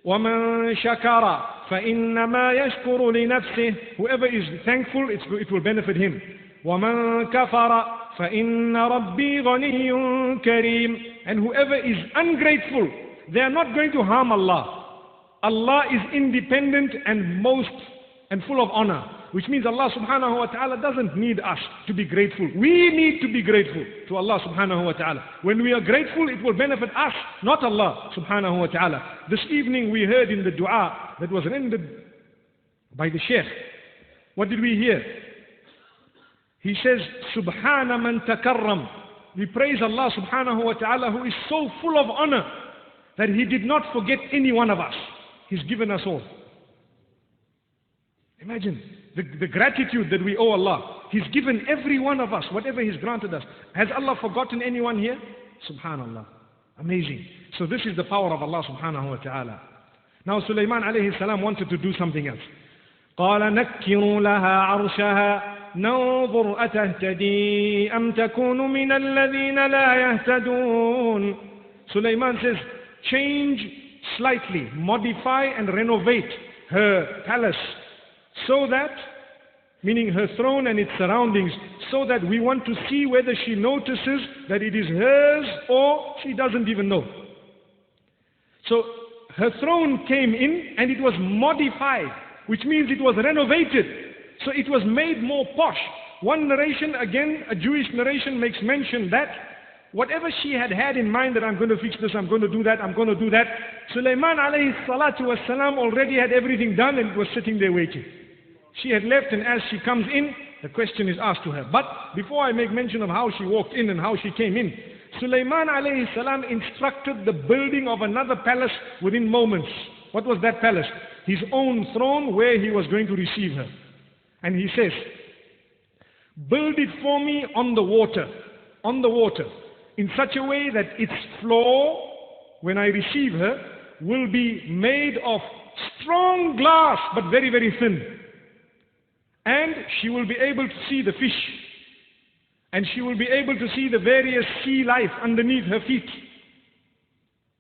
وَمَنْ شَكَرَ فَإِنَّمَا يَشْكُرُ لِنَفْسِهِ. Whoever is thankful, it will benefit him. وَمَنْ كَفَرَ فَإِنَّ رَبِّي غَنِيٌّ كَرِيمٌ. And whoever is ungrateful, they are not going to harm Allah. Allah is independent and full of honor, which means Allah subhanahu wa ta'ala doesn't need us to be grateful. We need to be grateful to Allah subhanahu wa ta'ala. When we are grateful, it will benefit us, not Allah subhanahu wa ta'ala. This evening we heard in the dua that was rendered by the Sheikh. What did we hear? He says, Subhana man takarram. We praise Allah subhanahu wa ta'ala, who is so full of honor that He did not forget any one of us. He's given us all. Imagine the gratitude that we owe Allah. He's given every one of us whatever He's granted us. Has Allah forgotten anyone here? Subhanallah. Amazing. So this is the power of Allah subhanahu wa ta'ala. Now Sulaiman alayhi salam wanted to do something else. قال نكروا لها عرشها ننظر أتهتدي أم تكون من الذين لا يهتدون. Sulaiman says, change slightly, modify and renovate her palace so that, meaning her throne and its surroundings, so that we want to see whether she notices that it is hers or she doesn't even know. So her throne came in and it was modified, which means it was renovated. So it was made more posh. One narration, again, a Jewish narration makes mention that whatever she had in mind, that I'm going to fix this, I'm going to do that, I'm going to do that, Sulaiman alayhi salatu wasalam already had everything done and was sitting there waiting. She had left, and as she comes in, the question is asked to her. But before I make mention of how she walked in and how she came in, Sulaiman alayhi salam instructed the building of another palace within moments. What was that palace? His own throne where he was going to receive her. And he says, build it for me on the water, in such a way that its floor, when I receive her, will be made of strong glass, but very, very thin. And she will be able to see the fish. And she will be able to see the various sea life underneath her feet.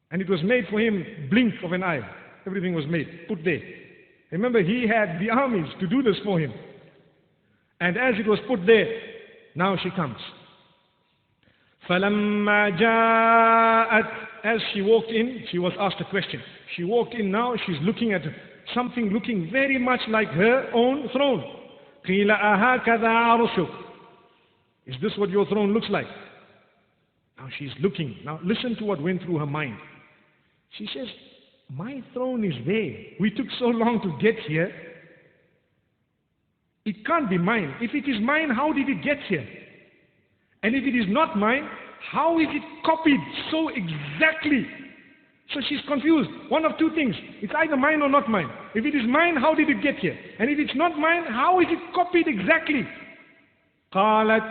And it was made for him, blink of an eye. Everything was made, put there. Remember, he had the armies to do this for him. And as it was put there, now she comes. فَلَمَّا جَاءَتْ. As she walked in, she was asked a question. She walked in now, she's looking at something looking very much like her own throne. قِيلَ أَهَكَذَا عَرُشُكَ. Is this what your throne looks like? Now she's looking. Now listen to what went through her mind. She says, my throne is there. We took so long to get here. It can't be mine. If it is mine, how did it get here? And if it is not mine, how is it copied so exactly? So she's confused. One of two things. It's either mine or not mine. If it is mine, how did it get here? And if it's not mine, how is it copied exactly? قالت.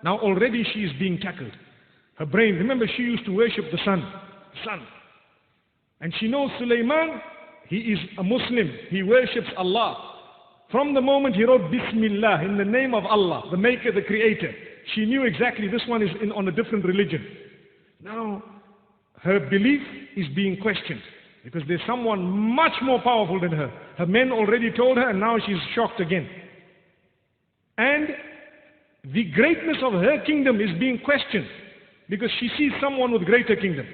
Now already she is being tackled. Her brain, remember she used to worship the sun. And she knows Sulaiman, he is a Muslim. He worships Allah. From the moment he wrote Bismillah, in the name of Allah, the Maker, the Creator, she knew exactly this one is on a different religion. Now, her belief is being questioned because there's someone much more powerful than her. Her men already told her, and now she's shocked again. And the greatness of her kingdom is being questioned because she sees someone with greater kingdom.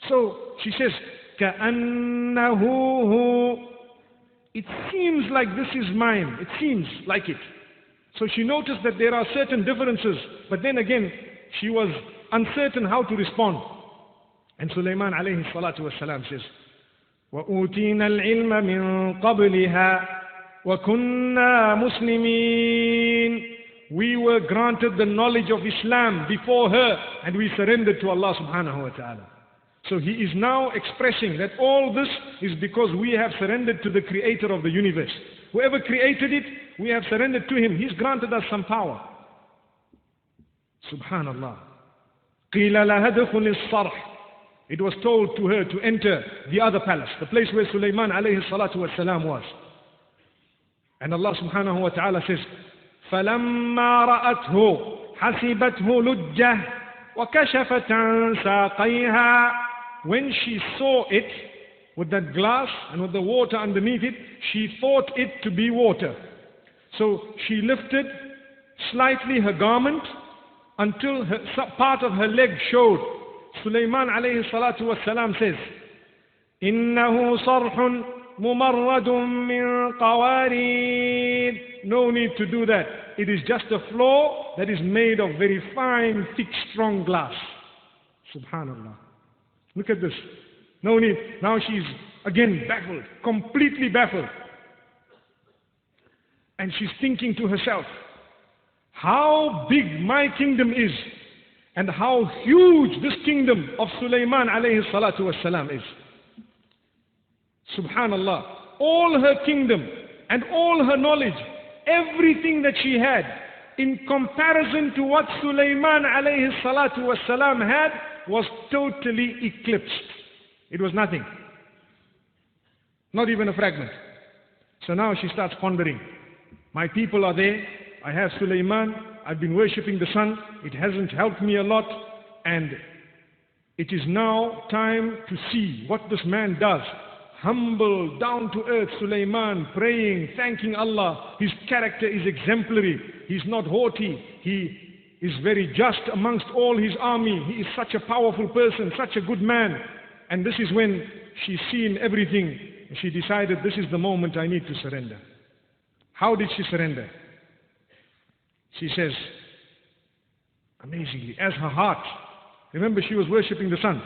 So she says, كَأَنَّهُ هُوَ. It seems like this is mine. It seems like it. So she noticed that there are certain differences, but then again, she was uncertain how to respond. And Sulaiman alayhi salatu wasalam says, وَأُوتِينَا الْعِلْمَ مِنْ قَبْلِهَا وَكُنَّا مُسْلِمِينَ. We were granted the knowledge of Islam before her, and we surrendered to Allah subhanahu wa ta'ala. So he is now expressing that all this is because we have surrendered to the Creator of the universe. Whoever created it, we have surrendered to Him. He's granted us some power. Subhanallah. قِيلَ لَهَا ادْخُلِ الصَّرْحِ. It was told to her to enter the other palace, the place where Sulaiman alayhi salatu wasalam was. And Allah subhanahu wa ta'ala says, فَلَمَّا رَأَتْهُ حَسِبَتْهُ لُجَّةً وَكَشَفَتْ عَنْ سَاقَيْهَا. When she saw it, with that glass and with the water underneath it, she thought it to be water. So she lifted slightly her garment until part of her leg showed. Sulaiman alayhi salatu wasalam says, إِنَّهُ صَرْحٌ مُمَرَّدٌ مِّن قَوَارِيرٍ. No need to do that. It is just a floor that is made of very fine, thick, strong glass. Subhanallah. Look at this. No need. Now she's again baffled, completely baffled. And she's thinking to herself, how big my kingdom is and how huge this kingdom of Sulaiman alayhi salatu wasalam is. Subhanallah. All her kingdom and all her knowledge, everything that she had, in comparison to what Sulaiman alayhi salatu wasalam had, was totally eclipsed. It was nothing. Not even a fragment. So now she starts pondering. My people are there. I have Sulaiman. I've been worshipping the sun. It hasn't helped me a lot. And it is now time to see what this man does. Humble, down to earth Sulaiman, praying, thanking Allah. His character is exemplary. He's not haughty. He is very just amongst all his army. He is such a powerful person, such a good man. And this is when she's seen everything. She decided, this is the moment I need to surrender. How did she surrender? She says, amazingly, as her heart, remember she was worshipping the sun.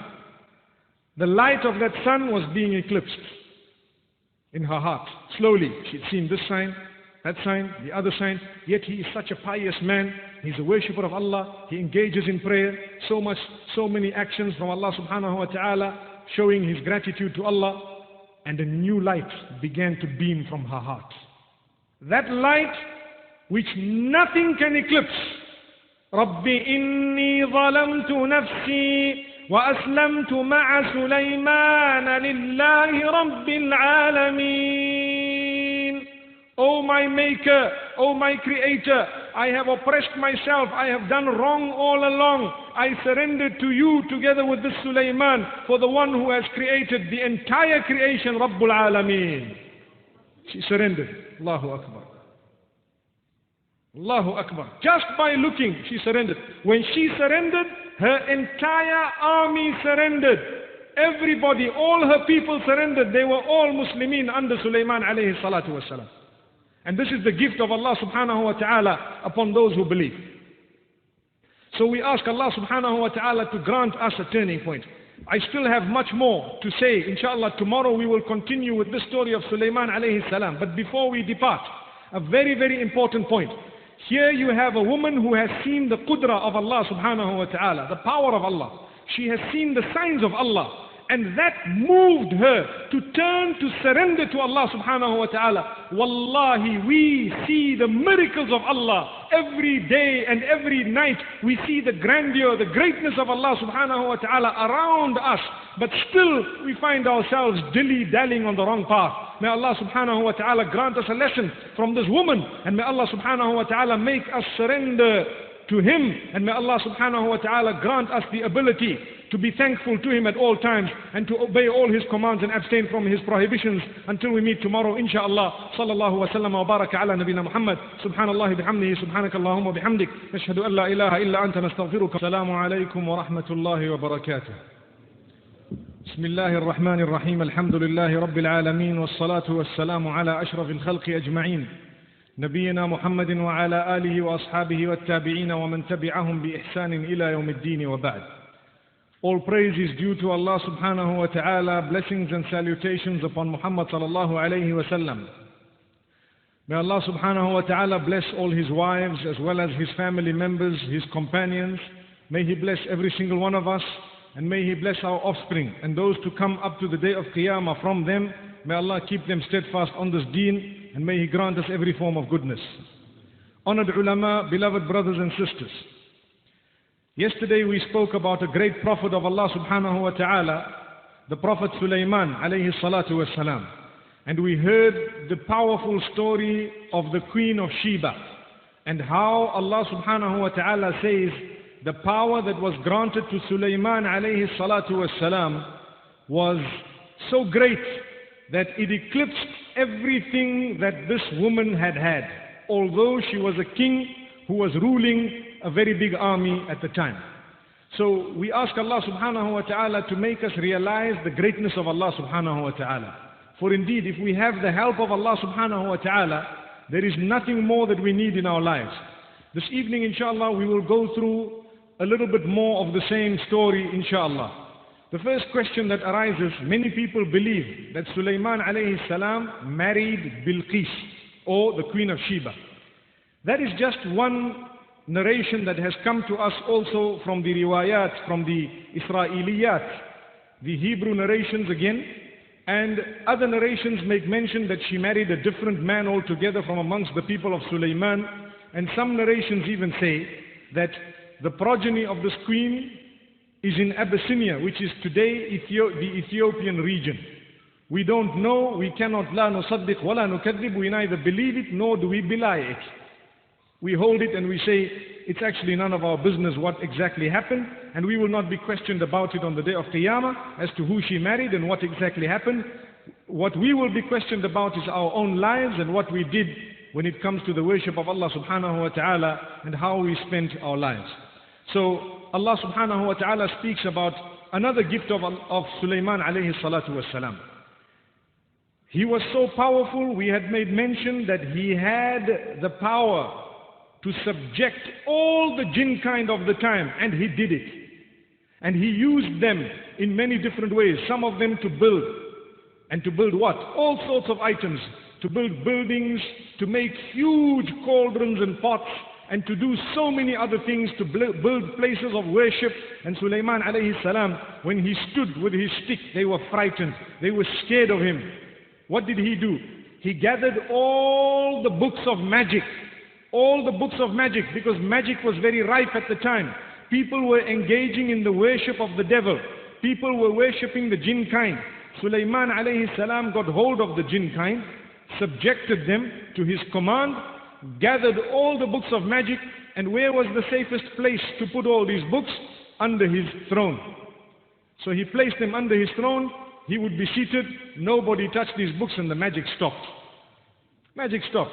The light of that sun was being eclipsed in her heart. Slowly, she'd seen this sign, that sign, the other sign. Yet he is such a pious man. He's a worshipper of Allah. He engages in prayer. So many actions from Allah subhanahu wa ta'ala, showing his gratitude to Allah. And a new light began to beam from her heart. That light which nothing can eclipse. رَبِّ إِنِّي ظَلَمْتُ نَفْسِي وَأَسْلَمْتُ مَعَ سُلَيْمَانَ لِلَّهِ رَبِّ الْعَالَمِينَ. O my Maker, O my Creator, I have oppressed myself, I have done wrong all along. I surrendered to you together with this Sulaiman for the one who has created the entire creation, Rabbul Alameen. She surrendered. Allahu Akbar. Allahu Akbar. Just by looking, she surrendered. When she surrendered, her entire army surrendered. Everybody, all her people surrendered. They were all Muslimin under Sulaiman alayhi salatu wasalam. And this is the gift of Allah subhanahu wa ta'ala upon those who believe. So we ask Allah subhanahu wa ta'ala to grant us a turning point. I still have much more to say. Inshallah, tomorrow we will continue with the story of Sulaiman alayhi salam. But before we depart, a very, very important point. Here you have a woman who has seen the qudra of Allah subhanahu wa ta'ala, the power of Allah. She has seen the signs of Allah. And that moved her to turn to surrender to Allah subhanahu wa ta'ala. Wallahi, we see the miracles of Allah every day and every night. We see the grandeur, the greatness of Allah subhanahu wa ta'ala around us. But still we find ourselves dilly-dallying on the wrong path. May Allah subhanahu wa ta'ala grant us a lesson from this woman. And may Allah subhanahu wa ta'ala make us surrender to Him. And may Allah subhanahu wa ta'ala grant us the ability to be thankful to Him at all times and to obey all His commands and abstain from His prohibitions until we meet tomorrow, inshaAllah. Sallallahu wa sallam wa baraka ala nabina Muhammad. Subhanallah bihamdihi, subhanakallahumma bihamdik. Nashhadu an la ilaha illa anta nastaghfiruka. Assalamu alaykum wa rahmatullahi wa barakatuh. Bismillahir Rahmanir Rahim. Alhamdulillahi Rabbil Alameen. Wassalatu wassalamu ala ashrafil khalqi ajma'in. نبينا محمد وعلى آله وأصحابه والتابعين ومن تبعهم بإحسان إلى يوم الدين وبعد. All praise is due to Allah subhanahu wa ta'ala. Blessings and salutations upon Muhammad sallallahu alayhi wa sallam. May Allah subhanahu wa ta'ala bless all his wives as well as his family members, his companions. May He bless every single one of us, and may He bless our offspring and those to come up to the day of Qiyamah from them. May Allah keep them steadfast on this deen, and may He grant us every form of goodness. Honored ulama, beloved brothers and sisters. Yesterday we spoke about a great prophet of Allah subhanahu wa ta'ala, the Prophet Sulaiman alayhi salatu wassalam. And we heard the powerful story of the Queen of Sheba and how Allah subhanahu wa ta'ala says the power that was granted to Sulaiman alayhi salatu wassalam was so great that it eclipsed everything that this woman had had, although she was a king who was ruling a very big army at the time. So we ask Allah subhanahu wa ta'ala to make us realize the greatness of Allah subhanahu wa ta'ala. For indeed, if we have the help of Allah subhanahu wa ta'ala, there is nothing more that we need in our lives. This evening, inshallah, we will go through a little bit more of the same story, inshallah. The first question that arises, many people believe that Sulaiman alayhi salam married Bilqis, or the Queen of Sheba. That is just one narration that has come to us also from the riwayat, from the Israeliyat, the Hebrew narrations again. And other narrations make mention that she married a different man altogether from amongst the people of Sulaiman. And some narrations even say that the progeny of this queen is in Abyssinia, which is today the Ethiopian region. We don't know, we cannot la nusaddiq wa la nukadhib, we neither believe it nor do we belie it. We hold it and we say it's actually none of our business what exactly happened, and we will not be questioned about it on the day of Qiyamah as to who she married and what exactly happened. What we will be questioned about is our own lives and what we did when it comes to the worship of Allah subhanahu wa ta'ala and how we spent our lives. So Allah subhanahu wa ta'ala speaks about another gift of Sulaiman alayhi salatu wasalam. He was so powerful, we had made mention that he had the power to subject all the jinn kind of the time, and he did it. And he used them in many different ways, some of them to build. And to build what? All sorts of items. To build buildings, to make huge cauldrons and pots, and to do so many other things, to build places of worship. And Sulaiman alayhi salam, when he stood with his stick, they were frightened. They were scared of him. What did he do? He gathered all the books of magic. All the books of magic, because magic was very ripe at the time. People were engaging in the worship of the devil. People were worshipping the jinn kind. Sulaiman alayhi salam got hold of the jinn kind, subjected them to his command, gathered all the books of magic, and where was the safest place to put all these books? Under his throne. So he placed them under his throne. He would be seated, nobody touched these books, and the magic stopped. Magic stopped.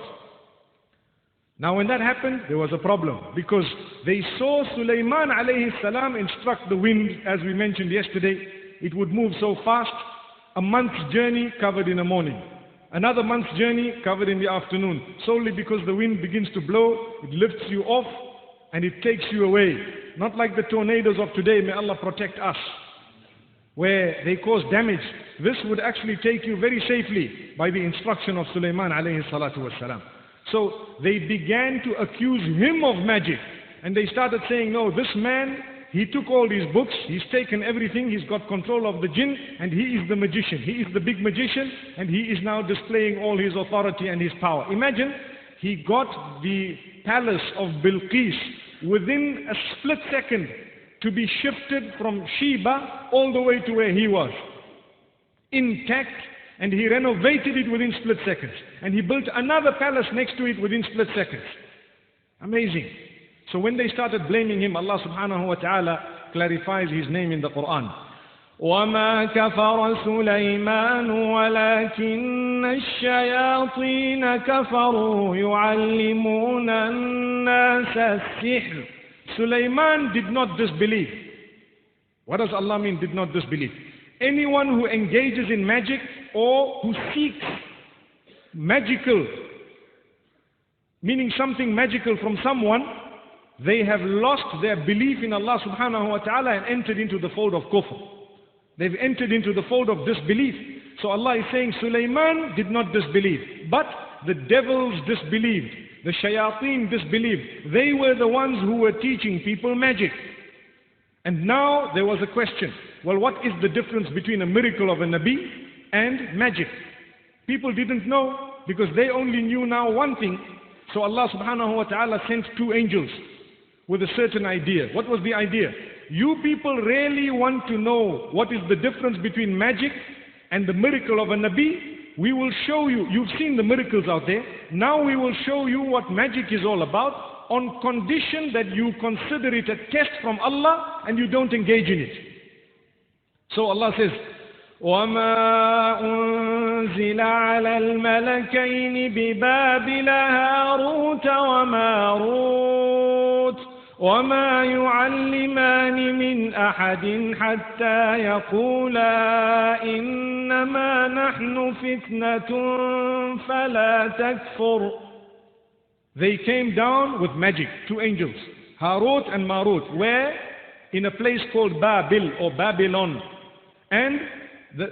Now when that happened, there was a problem, because they saw Sulaiman alayhi salam instruct the wind, as we mentioned yesterday. It would move so fast, a month's journey covered in the morning, another month's journey covered in the afternoon, solely because the wind begins to blow, it lifts you off, and it takes you away. Not like the tornadoes of today, may Allah protect us, where they cause damage. This would actually take you very safely by the instruction of Sulaiman alayhi salatu wasalam. So they began to accuse him of magic, and they started saying, no, this man, he took all these books, he's taken everything, he's got control of the jinn, and he is the magician. He is the big magician, and he is now displaying all his authority and his power. Imagine, he got the palace of Bilqis within a split second to be shifted from Sheba all the way to where he was, intact, and he renovated it within split seconds. And he built another palace next to it within split seconds. Amazing. So when they started blaming him, Allah subhanahu wa ta'ala clarifies his name in the Quran. وَمَا كَفَرَ سُلَيْمَانُ وَلَكِنَّ الشَّيَاطِينَ كَفَرُوا يُعَلِّمُونَ النَّاسَ السِّحْرَ. Sulaiman did not disbelieve. What does Allah mean, did not disbelieve? Anyone who engages in magic or who seeks magical, meaning something magical from someone, they have lost their belief in Allah subhanahu wa ta'ala and entered into the fold of kufr. They've entered into the fold of disbelief. So Allah is saying Sulaiman did not disbelieve, but the devils disbelieved. The shayateen disbelieved. They were the ones who were teaching people magic. And now there was a question. Well, what is the difference between a miracle of a Nabi and magic? People didn't know, because they only knew now one thing. So Allah subhanahu wa ta'ala sent two angels with a certain idea. What was the idea? You people really want to know what is the difference between magic and the miracle of a Nabi? We will show you. You've seen the miracles out there. Now we will show you what magic is all about, on condition that you consider it a test from Allah and you don't engage in it. So Allah says, وَمَا أُنزِلَ عَلَى الْمَلَكَيْنِ بِبَابِلَ هَارُوتَ وَمَارُوتَ وَمَا يُعَلِّمَانِ مِنْ أَحَدٍ حَتَّى يَقُولَا إِنَّمَا نَحْنُ فِتْنَةٌ فَلَا تَكْفُرْ. They came down with magic, two angels, Harut and Marut, where? In a place called Babil or Babylon. And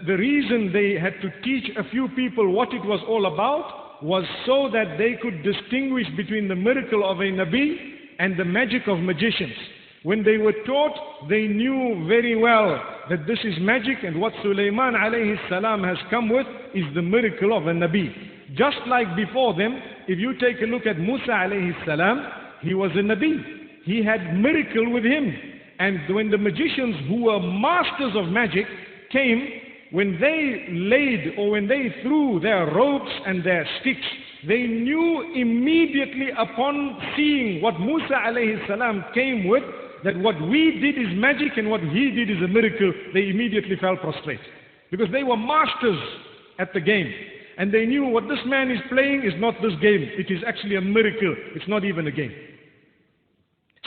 the reason they had to teach a few people what it was all about was so that they could distinguish between the miracle of a Nabi and the magic of magicians. When they were taught, they knew very well that this is magic, and what Sulaiman alayhi salam has come with is the miracle of a Nabi. Just like before them, if you take a look at Musa alayhi salam, he was a Nabi. He had miracle with him. And when the magicians who were masters of magic came, when they laid or when they threw their ropes and their sticks, they knew immediately upon seeing what Musa alayhi salam came with, that what we did is magic and what he did is a miracle. They immediately fell prostrate. Because they were masters at the game. And they knew what this man is playing is not this game. It is actually a miracle. It's not even a game.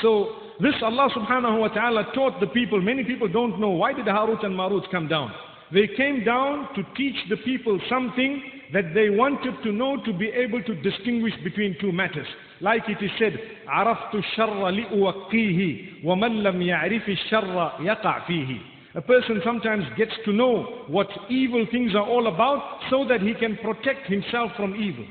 So this Allah subhanahu wa ta'ala taught the people. Many people don't know, why did Harut and Marut come down? They came down to teach the people something that they wanted to know, to be able to distinguish between two matters. Like it is said, عَرَفْتُ الشَّرَّ لِأُوَقِّيهِ وَمَنْ لَمْ يَعْرِفِ الشَّرَّ يَقَعْ فِيهِ. A person sometimes gets to know what evil things are all about so that he can protect himself from evil.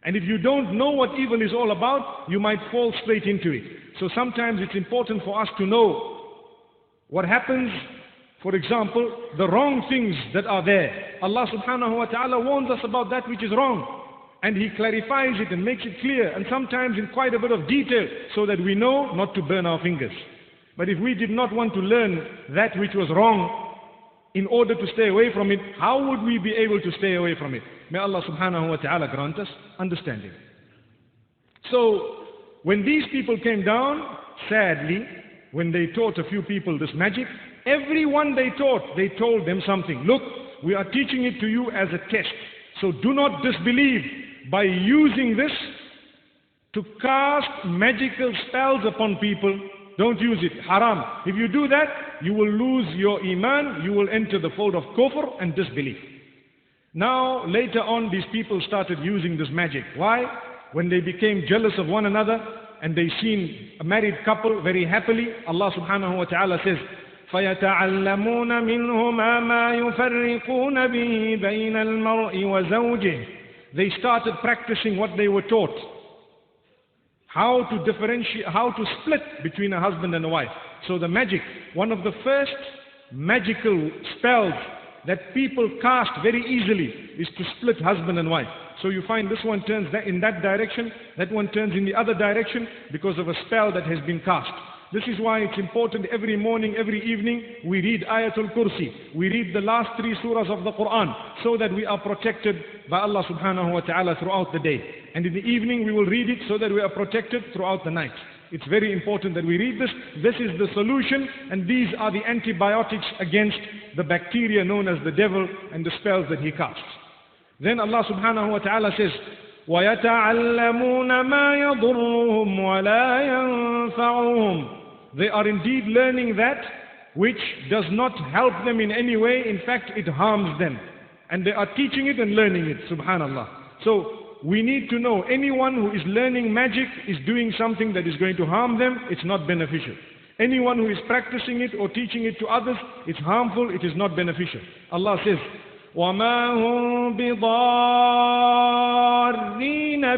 And if you don't know what evil is all about, you might fall straight into it. So sometimes it's important for us to know what happens. For example, the wrong things that are there. Allah subhanahu wa ta'ala warns us about that which is wrong. And He clarifies it and makes it clear, and sometimes in quite a bit of detail, so that we know not to burn our fingers. But if we did not want to learn that which was wrong in order to stay away from it, how would we be able to stay away from it? May Allah subhanahu wa ta'ala grant us understanding. So, when these people came down, sadly, when they taught a few people this magic, everyone they taught, they told them something. Look, we are teaching it to you as a test. So do not disbelieve by using this to cast magical spells upon people. Don't use it. Haram. If you do that, you will lose your iman. You will enter the fold of kufr and disbelief. Now, later on, these people started using this magic. Why? When they became jealous of one another and they seen a married couple very happily, Allah subhanahu wa ta'ala says, فَيَتَعَلَّمُونَ مِنْهُمَا مَا يُفَرِّقُونَ بِهِ بَيْنَ الْمَرْءِ وَزَوْجِهِ. They started practicing what they were taught. How to differentiate, how to split between a husband and a wife. So the magic, one of the first magical spells that people cast very easily is to split husband and wife. So you find this one turns in that direction, that one turns in the other direction because of a spell that has been cast. This is why it's important every morning, every evening, we read Ayatul Kursi. We read the last 3 surahs of the Quran so that we are protected by Allah subhanahu wa ta'ala throughout the day. And in the evening we will read it so that we are protected throughout the night. It's very important that we read this. This is the solution, and these are the antibiotics against the bacteria known as the devil and the spells that he casts. Then Allah subhanahu wa ta'ala says, وَيَتَعَلَّمُونَ مَا يَضُرُّهُمْ وَلَا يَنْفَعُهُمْ. They are indeed learning that which does not help them in any way. In fact, it harms them. And they are teaching it and learning it, subhanallah. So, we need to know, anyone who is learning magic is doing something that is going to harm them. It's not beneficial. Anyone who is practicing it or teaching it to others, it's harmful, it is not beneficial. Allah says, وَمَا هُمْ بِضَارِّينَ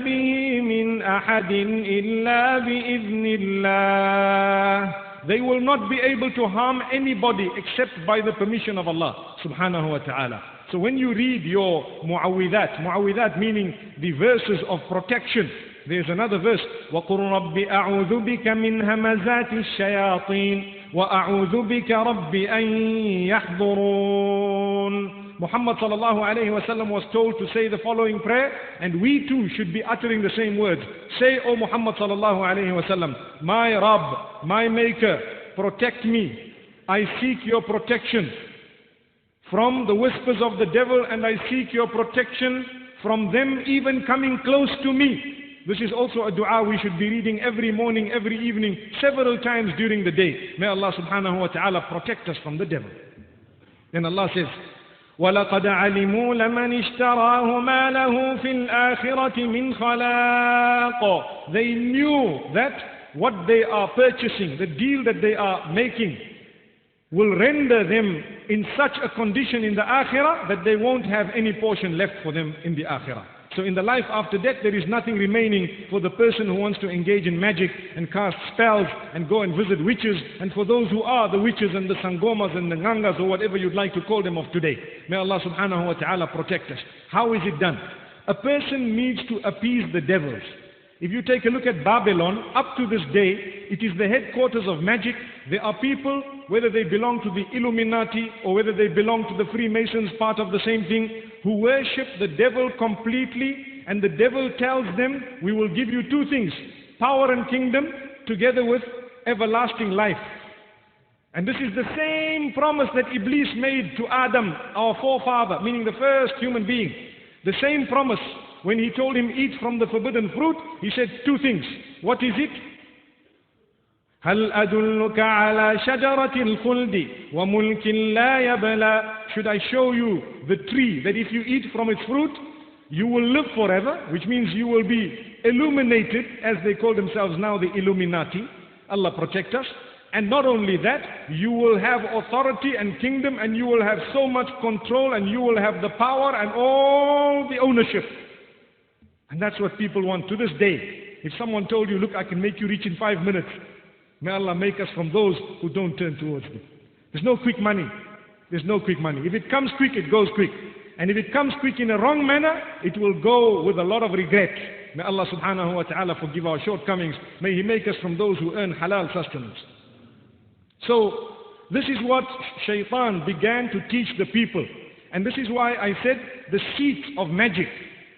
بِهِ مِنْ أَحَدٍ إِلَّا بِإِذْنِ اللَّهِ. They will not be able to harm anybody except by the permission of Allah subhanahu wa ta'ala. So when you read your mu'awwidat meaning the verses of protection, there's another verse, وَقُلْ رَبِّ أَعُوذُ بِكَ مِنْ هَمَزَاتِ الشَّيَاطِينِ وَأَعُوذُ بِكَ رَبِّ أَنْ يَحْضُرُونَ. Muhammad sallallahu alayhi wa sallam was told to say the following prayer, and we too should be uttering the same words. Say, O Muhammad sallallahu alayhi wa sallam, my Rabb, my Maker, protect me. I seek your protection from the whispers of the devil, and I seek your protection from them even coming close to me. This is also a dua we should be reading every morning, every evening, several times during the day. May Allah subhanahu wa ta'ala protect us from the devil. Then Allah says, وَلَقَدْ عَلِمُوا لَمَنِ اشْتَرَاهُ مَا لَهُ فِي الْآخِرَةِ مِنْ خَلَاقٍ. They knew that what they are purchasing, the deal that they are making, will render them in such a condition in the akhirah that they won't have any portion left for them in the akhirah. So in the life after death, there is nothing remaining for the person who wants to engage in magic and cast spells and go and visit witches, and for those who are the witches and the sangomas and the ngangas or whatever you'd like to call them of today. May Allah subhanahu wa ta'ala protect us. How is it done? A person needs to appease the devils. If you take a look at Babylon, up to this day, it is the headquarters of magic. There are people, whether they belong to the Illuminati or whether they belong to the Freemasons, part of the same thing, who worship the devil completely, and the devil tells them, we will give you two things, power and kingdom, together with everlasting life. And this is the same promise that Iblis made to Adam, our forefather, meaning the first human being. The same promise. When he told him, eat from the forbidden fruit, he said two things. What is it? هَلْ أَدُلُّكَ عَلَى شَجَرَةِ الْخُلْدِ وَمُلْكٍ لَا يَبْلَى. Should I show you the tree that if you eat from its fruit, you will live forever, which means you will be illuminated, as they call themselves now, the Illuminati. Allah protect us. And not only that, you will have authority and kingdom, and you will have so much control, and you will have the power and all the ownership. And that's what people want to this day. If someone told you, look, I can make you rich in 5 minutes, may Allah make us from those who don't turn towards me. There's no quick money. There's no quick money. If it comes quick, it goes quick. And if it comes quick in a wrong manner, it will go with a lot of regret. May Allah subhanahu wa ta'ala forgive our shortcomings. May He make us from those who earn halal sustenance. So, this is what Shaitan began to teach the people. And this is why I said the seat of magic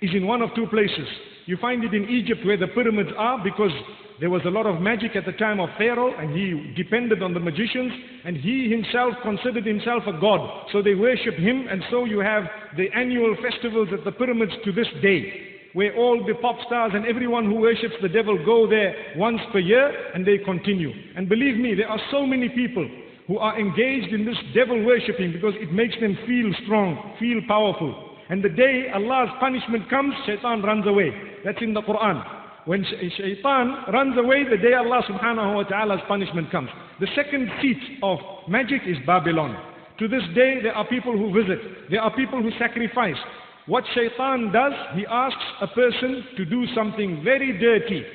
is in one of two places. You find it in Egypt where the pyramids are, because there was a lot of magic at the time of Pharaoh, and he depended on the magicians, and he himself considered himself a god. So they worship him, and so you have the annual festivals at the pyramids to this day, where all the pop stars and everyone who worships the devil go there once per year, and they continue. And believe me, there are so many people who are engaged in this devil worshipping because it makes them feel strong, feel powerful. And the day Allah's punishment comes, Shaitan runs away. That's in the Quran. When Shaitan runs away, the day Allah subhanahu wa ta'ala's punishment comes. The second seat of magic is Babylon. To this day, there are people who visit. There are people who sacrifice. What Shaitan does, he asks a person to do something very dirty.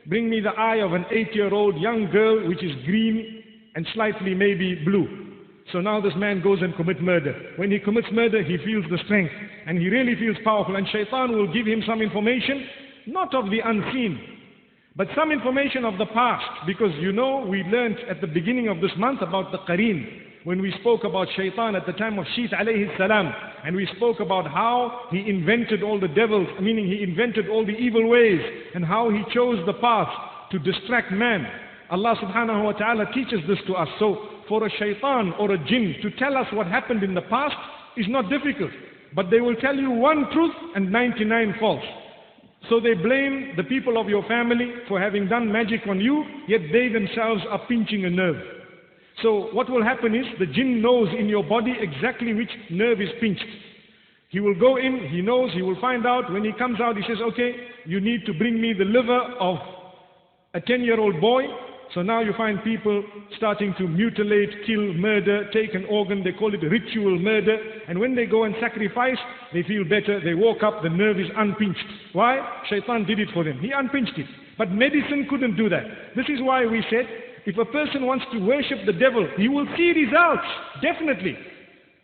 Bring me the eye of an 8-year-old young girl which is green and slightly maybe blue. So now this man goes and commits murder. When he commits murder, he feels the strength and he really feels powerful. And Shaitan will give him some information, not of the unseen, but some information of the past. Because you know, we learned at the beginning of this month about the Qareen, when we spoke about Shaitan at the time of Shit alayhi salam, and we spoke about how he invented all the devils, meaning he invented all the evil ways, and how he chose the path to distract man. Allah subhanahu wa ta'ala teaches this to us. So for a shaitan or a jinn to tell us what happened in the past is not difficult. But they will tell you one truth and 99 false. So they blame the people of your family for having done magic on you, yet they themselves are pinching a nerve. So what will happen is the jinn knows in your body exactly which nerve is pinched. He will go in, he knows, he will find out. When he comes out, he says, okay, you need to bring me the liver of a 10-year-old boy. So now you find people starting to mutilate, kill, murder, take an organ. They call it ritual murder. And when they go and sacrifice, they feel better. They woke up, the nerve is unpinched. Why? Shaitan did it for them. He unpinched it. But medicine couldn't do that. This is why we said, if a person wants to worship the devil, he will see results, definitely.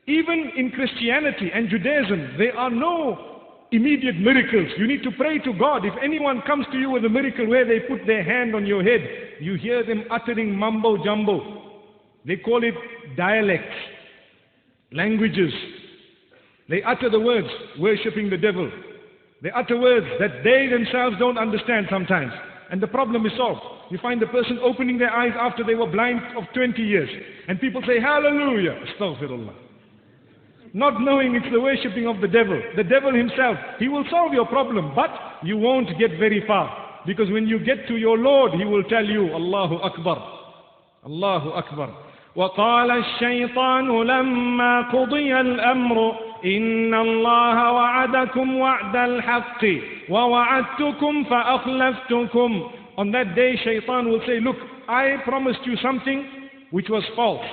Even in Christianity and Judaism, there are no immediate miracles. You need to pray to God. If anyone comes to you with a miracle where they put their hand on your head, you hear them uttering mumbo jumbo. They call it dialects, languages. They utter the words, worshipping the devil. They utter words that they themselves don't understand sometimes. And the problem is solved. You find the person opening their eyes after they were blind of 20 years. And people say, hallelujah, astaghfirullah. Not knowing it's the worshipping of the devil. The devil himself, he will solve your problem, but you won't get very far. Because when you get to your Lord, he will tell you, Allahu Akbar. Allahu Akbar. وقال الشيطان لما قضي الأمر إن الله وعدكم وعد الحق ووعدتكم فأخلفتكم. On that day, Shaitan will say, look, I promised you something which was false.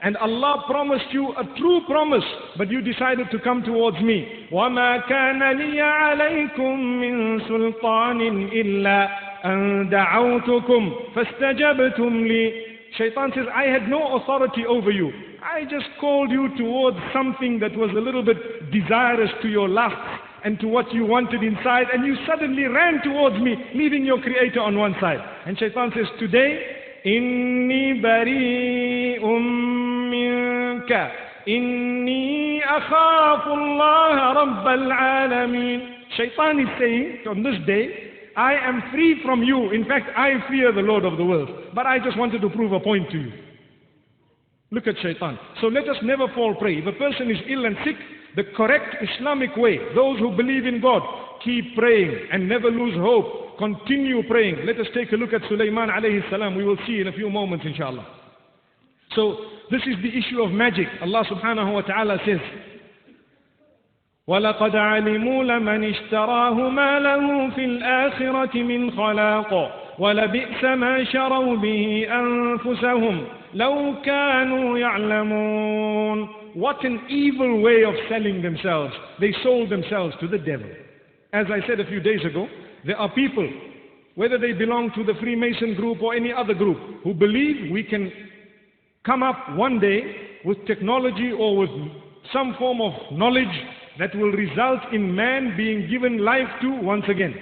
And Allah promised you a true promise, but you decided to come towards me. وَمَا كَانَ لِيَ عَلَيْكُمْ مِنْ سُلْطَانٍ إِلَّا أَنْ دَعَوْتُكُمْ فَاسْتَجَبْتُمْ لِي. Shaitan says, I had no authority over you. I just called you towards something that was a little bit desirous to your lusts and to what you wanted inside, and you suddenly ran towards me, leaving your Creator on one side. And Shaitan says, today, إِنِّي بَرِيءٌ مِّنْكَ إِنِّي أَخَافُ اللَّهَ رَبَّ الْعَالَمِينَ. Shaitan is saying, on this day, I am free from you. In fact, I fear the Lord of the world. But I just wanted to prove a point to you. Look at Shaitan. So let us never fall prey. If a person is ill and sick, the correct Islamic way, those who believe in God, keep praying and never lose hope. Continue praying. Let us take a look at Sulaiman alayhi salam. We will see in a few moments, inshallah. So this is the issue of magic. Allah subhanahu wa ta'ala says, وَلَقَدْ عَلِمُوا لَمَنِ اشْتَرَاهُ مَا لَهُ فِي الْآخِرَةِ مِنْ خَلَاقٍ وَلَبِئْسَ مَا شَرَوْا بِهِ أَنفُسَهُمْ لَوْ كَانُوا يَعْلَمُونَ. What an evil way of selling themselves. They sold themselves to the devil. As I said a few days ago, there are people, whether they belong to the Freemason group or any other group, who believe we can come up one day with technology or with some form of knowledge that will result in man being given life to once again.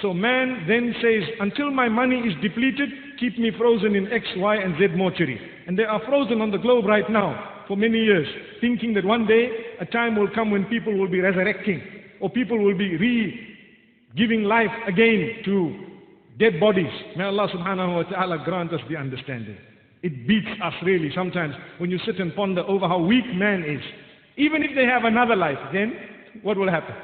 So man then says, until my money is depleted, keep me frozen in X, Y, and Z mortuary. And they are frozen on the globe right now for many years, thinking that one day a time will come when people will be resurrecting, or people will be giving life again to dead bodies. May Allah subhanahu wa ta'ala grant us the understanding. It beats us really sometimes when you sit and ponder over how weak man is. Even if they have another life, then what will happen?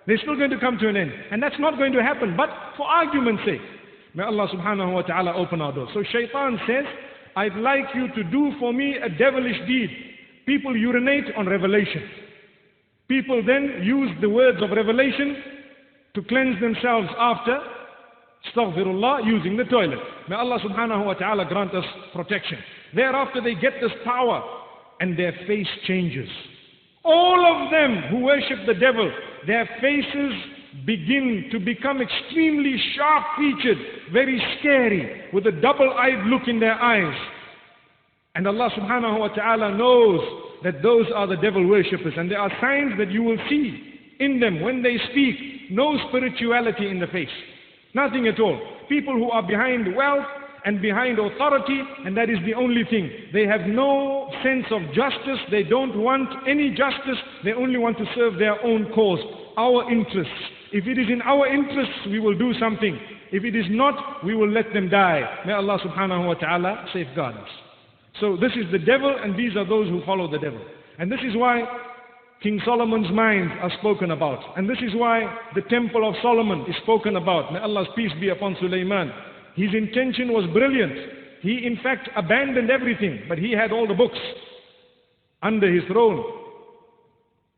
They're still going to come to an end. And that's not going to happen, but for argument's sake. May Allah subhanahu wa ta'ala open our doors. So Shaitan says, I'd like you to do for me a devilish deed. People urinate on revelation. People then use the words of revelation to cleanse themselves after, astaghfirullah, using the toilet. May Allah subhanahu wa ta'ala grant us protection. Thereafter they get this power and their face changes. All of them who worship the devil, their faces begin to become extremely sharp-featured, very scary, with a double-eyed look in their eyes. And Allah subhanahu wa ta'ala knows that those are the devil worshippers, and there are signs that you will see in them when they speak. No spirituality in the face. Nothing at all. People who are behind wealth and behind authority, and that is the only thing. They have no sense of justice. They don't want any justice. They only want to serve their own cause, our interests. If it is in our interests, we will do something. If it is not, we will let them die. May Allah subhanahu wa ta'ala safeguard us. So this is the devil, and these are those who follow the devil. And this is why King Solomon's mines are spoken about. And this is why the Temple of Solomon is spoken about. May Allah's peace be upon Sulaiman. His intention was brilliant. He in fact abandoned everything, but he had all the books under his throne.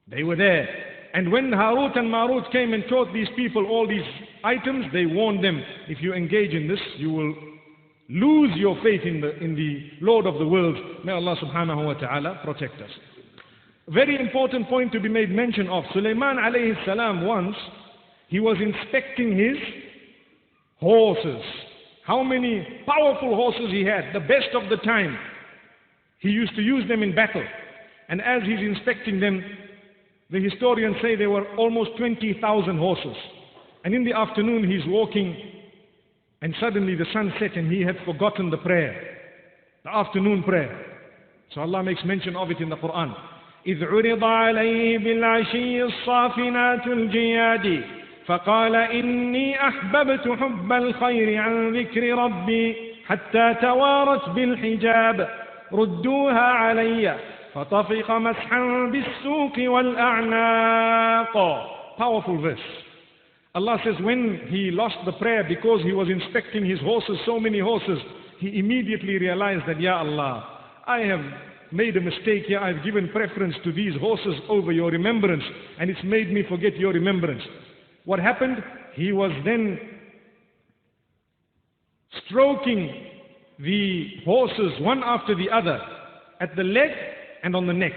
They were there. And when Harut and Marut came and taught these people all these items, they warned them, if you engage in this, you will lose your faith in the Lord of the world. May Allah subhanahu wa ta'ala protect us. Very important point to be made mention of. Sulaiman alayhi salam once, he was inspecting his horses. How many powerful horses he had, the best of the time. He used to use them in battle. And as he's inspecting them, the historians say there were almost 20,000 horses. And in the afternoon he's walking, and suddenly the sun set and he had forgotten the prayer, the afternoon prayer. So Allah makes mention of it in the Quran. إِذْ عُرِضَ عَلَيْهِ بِالْعَشِيِّ الصَّافِنَاتُ الْجِيَادِ فقال إني أحببت حب الخير عن ذكر ربي حتى توارت بالحجاب ردوها علي فطفق مسحا بالسوق والأعناق. Powerful verse. Allah says when he lost the prayer because he was inspecting his horses, so many horses, he immediately realized that, Ya Allah, I have made a mistake here. I've given preference to these horses over your remembrance, and it's made me forget your remembrance. What happened? He was then stroking the horses one after the other at the leg and on the neck.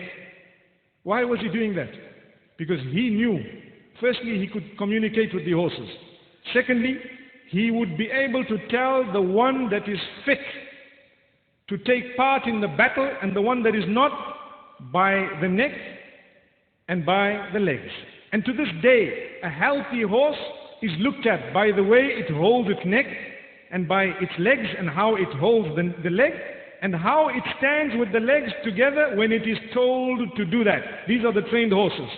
Why was he doing that? Because he knew, firstly, he could communicate with the horses. Secondly, he would be able to tell the one that is fit to take part in the battle and the one that is not by the neck and by the legs. And to this day, a healthy horse is looked at by the way it holds its neck and by its legs and how it holds the leg and how it stands with the legs together when it is told to do that. These are the trained horses.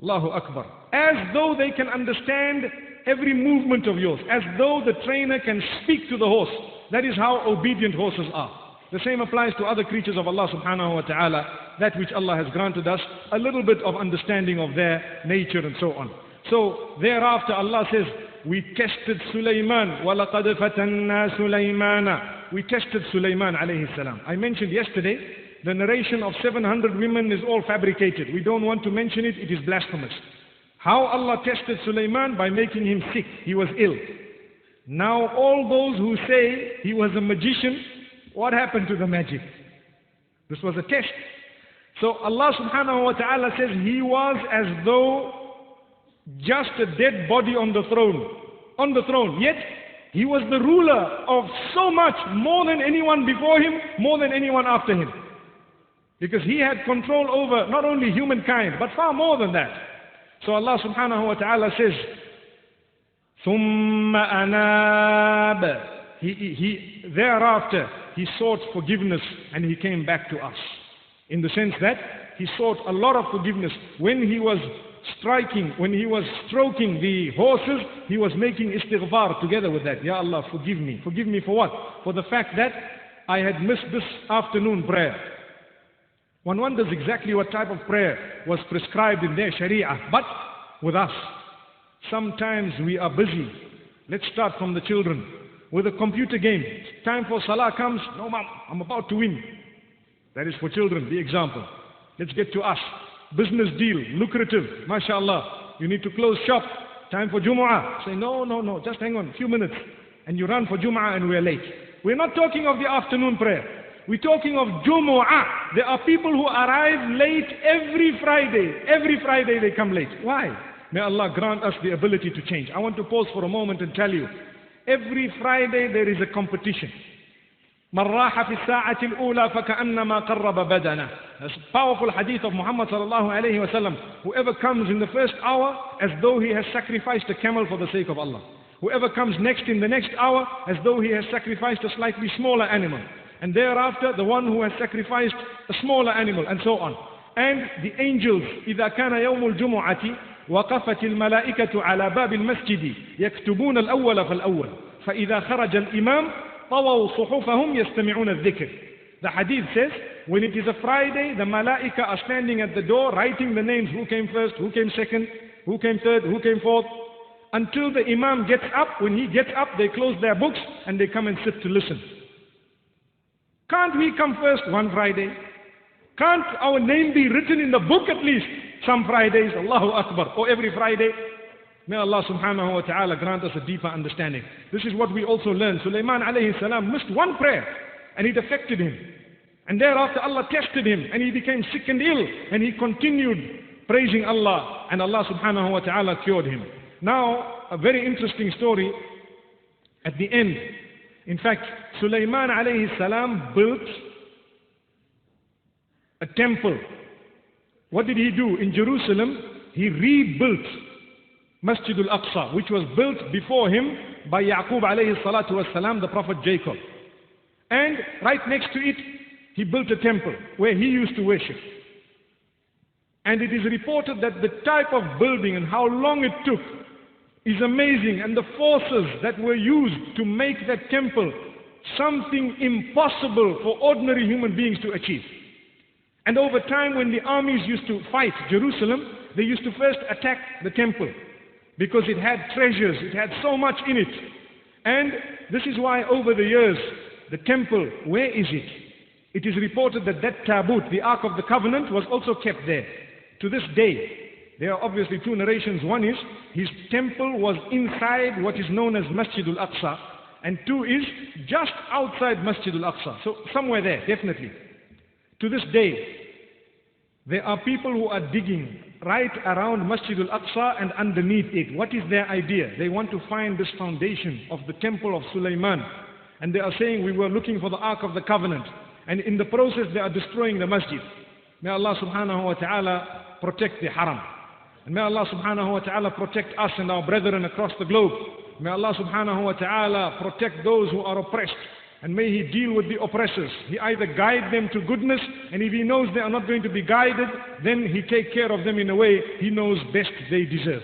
Allahu Akbar. As though they can understand every movement of yours, as though the trainer can speak to the horse. That is how obedient horses are. The same applies to other creatures of Allah subhanahu wa ta'ala, that which Allah has granted us a little bit of understanding of their nature and so on. So thereafter Allah says, we tested Sulaiman, وَلَقَدْ فَتَنَّا سُلَيْمَانَ. We tested Sulaiman alayhi salam. I mentioned yesterday, the narration of 700 women is all fabricated. We don't want to mention it, it is blasphemous. How Allah tested Sulaiman? By making him sick. He was ill. Now all those who say he was a magician, what happened to the magic? This was a test. So Allah subhanahu wa ta'ala says he was as though just a dead body on the throne. On the throne. Yet he was the ruler of so much, more than anyone before him, more than anyone after him. Because he had control over not only humankind, but far more than that. So Allah subhanahu wa ta'ala says, ثُمَّ أَنَابَ. Thereafter, he sought forgiveness and he came back to us. In the sense that he sought a lot of forgiveness. When he was striking, when he was stroking the horses, he was making istighfar together with that. Ya Allah, forgive me. Forgive me for what? For the fact that I had missed this afternoon prayer. One wonders exactly what type of prayer was prescribed in their sharia. But with us, sometimes we are busy. Let's start from the children. With a computer game, time for salah comes, no mom, I'm about to win. That is for children, the example. Let's get to us. Business deal, lucrative, mashallah. You need to close shop, time for Jumu'ah. Say, no, just hang on, a few minutes. And you run for Jumu'ah and we're late. We're not talking of the afternoon prayer. We're talking of Jumu'ah. There are people who arrive late every Friday. Every Friday they come late. Why? May Allah grant us the ability to change. I want to pause for a moment and tell you, every Friday there is a competition. مَنْ رَاحَ فِي السَّاعَةِ الْأُولَى فَكَأَنَّمَا قَرَّبَ بَدَنَهُ. That's a powerful hadith of Muhammad sallallahu alayhi wa sallam. Whoever comes in the first hour, as though he has sacrificed a camel for the sake of Allah. Whoever comes next in the next hour, as though he has sacrificed a slightly smaller animal. And thereafter, the one who has sacrificed a smaller animal, and so on. And the angels, إِذَا كَانَ يَوْمُ الْجُمُعَةِ وقفت الملائكة على باب المسجد يكتبون الأول فالأول فإذا خرج الإمام طووا صحفهم يستمعون الذكر. The hadith says, when it is a Friday, the malaika are standing at the door writing the names, who came first, who came second, who came third, who came fourth, until the imam gets up. When he gets up, they close their books and they come and sit to listen. Can't we come first one Friday? Can't our name be written in the book at least? Some Fridays, Allahu Akbar, or every Friday. May Allah subhanahu wa ta'ala grant us a deeper understanding. This is what we also learn. Sulaiman alayhi salam missed one prayer and it affected him. And thereafter Allah tested him and he became sick and ill and he continued praising Allah and Allah subhanahu wa ta'ala cured him. Now, a very interesting story at the end. In fact, Sulaiman alayhi salam built a temple. What did he do? In Jerusalem, he rebuilt Masjid al-Aqsa, which was built before him by Yaqub alayhi salatu wasalam, the Prophet Jacob. And right next to it, he built a temple where he used to worship. And it is reported that the type of building and how long it took is amazing. And the forces that were used to make that temple something impossible for ordinary human beings to achieve. And over time, when the armies used to fight Jerusalem, they used to first attack the temple because it had treasures, it had so much in it. And this is why over the years, the temple, where is it? It is reported that that tabut, the Ark of the Covenant, was also kept there. To this day, there are obviously two narrations. One is, his temple was inside what is known as Masjid al-Aqsa, and two is just outside Masjid al-Aqsa. So somewhere there, definitely. To this day, There are people who are digging right around Masjid al-Aqsa and underneath it. What is their idea? They want to find this foundation of the temple of Sulaiman. And they are saying, we were looking for the Ark of the Covenant. And in the process, they are destroying the masjid. May Allah subhanahu wa ta'ala protect the haram. And may Allah subhanahu wa ta'ala protect us and our brethren across the globe. May Allah subhanahu wa ta'ala protect those who are oppressed. And may He deal with the oppressors. He either guide them to goodness, and if He knows they are not going to be guided, then He take care of them in a way He knows best they deserve.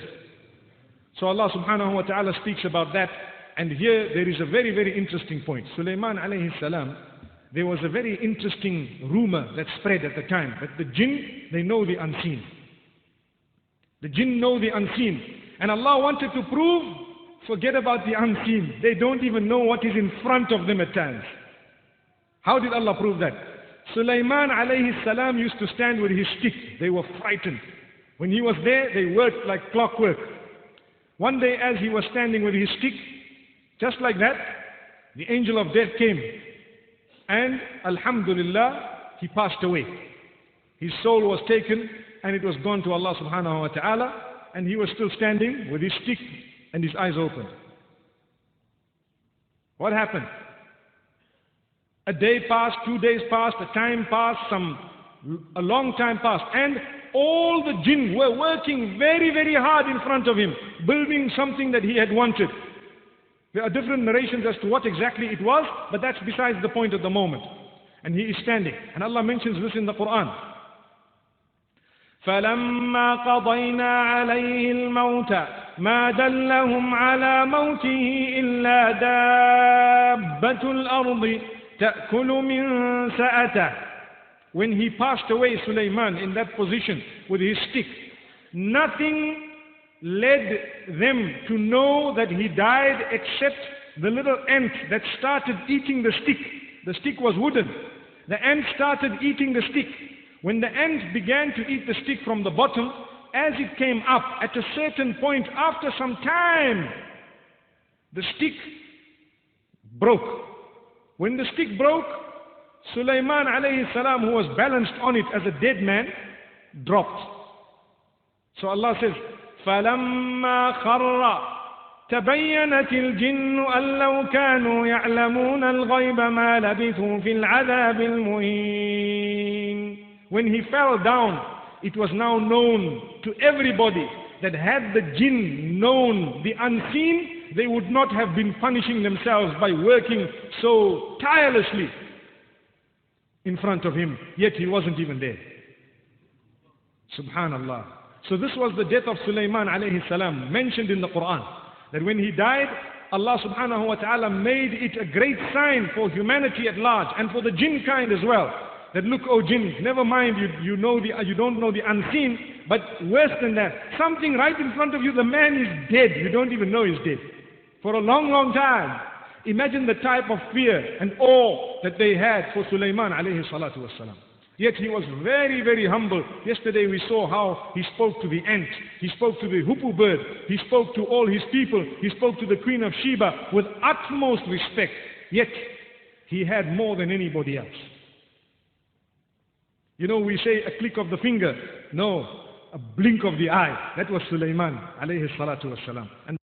So Allah subhanahu wa ta'ala speaks about that. And here there is a very, very interesting point. Sulaiman alayhi salam, there was a very interesting rumor that spread at the time, that the jinn, they know the unseen. The jinn know the unseen. And Allah wanted to prove, forget about the unseen. They don't even know what is in front of them at times. How did Allah prove that? Sulaiman alayhi salam used to stand with his stick. They were frightened. When he was there, they worked like clockwork. One day as he was standing with his stick, just like that, the angel of death came. And alhamdulillah, he passed away. His soul was taken and it was gone to Allah subhanahu wa ta'ala, and he was still standing with his stick and his eyes open. What happened? A day passed, 2 days passed, a time passed, a long time passed, and all the jinn were working very, very hard in front of him, building something that he had wanted. There are different narrations as to what exactly it was, but that's besides the point at the moment. And he is standing. And Allah mentions this in the Quran. فَلَمَّا قَضَيْنَا عَلَيْهِ الْمَوْتَ مَا دَلَّهُمْ عَلَى مَوْتِهِ إِلَّا دَابَّةُ الْأَرْضِ تَأْكُلُ مِنْ سَأَتَهُ. When he passed away, Sulaiman, in that position with his stick, nothing led them to know that he died except the little ant that started eating the stick. The stick was wooden. The ant started eating the stick. When the ant began to eat the stick from the bottom, as it came up, at a certain point, after some time, the stick broke. When the stick broke, Sulaiman alayhi salam, who was balanced on it as a dead man, dropped. So Allah says, فَلَمَّا خَرَّ تَبَيَّنَتِ الْجِنُّ أَن لَّوْ كَانُوا يَعْلَمُونَ الْغَيْبَ مَا لَبِثُوا فِي الْعَذَابِ الْمُهِينِ. When he fell down, it was now known to everybody that had the jinn known the unseen, they would not have been punishing themselves by working so tirelessly in front of him, yet he wasn't even there. Subhanallah. So this was the death of Sulaiman alayhi salam, mentioned in the Quran, that when he died, Allah subhanahu wa ta'ala made it a great sign for humanity at large and for the jinn kind as well. That look, oh jinn, never mind you don't know the unseen, but worse than that, something right in front of you, the man is dead, you don't even know he's dead. For a long, long time. Imagine the type of fear and awe that they had for Sulaiman alayhi salatu wasalam. Yet he was very, very humble. Yesterday we saw how he spoke to the ant, he spoke to the hoopoe bird, he spoke to all his people, he spoke to the Queen of Sheba with utmost respect. Yet he had more than anybody else. You know, we say a click of the finger. No, a blink of the eye. That was Sulaiman alayhi salatu wasalam. And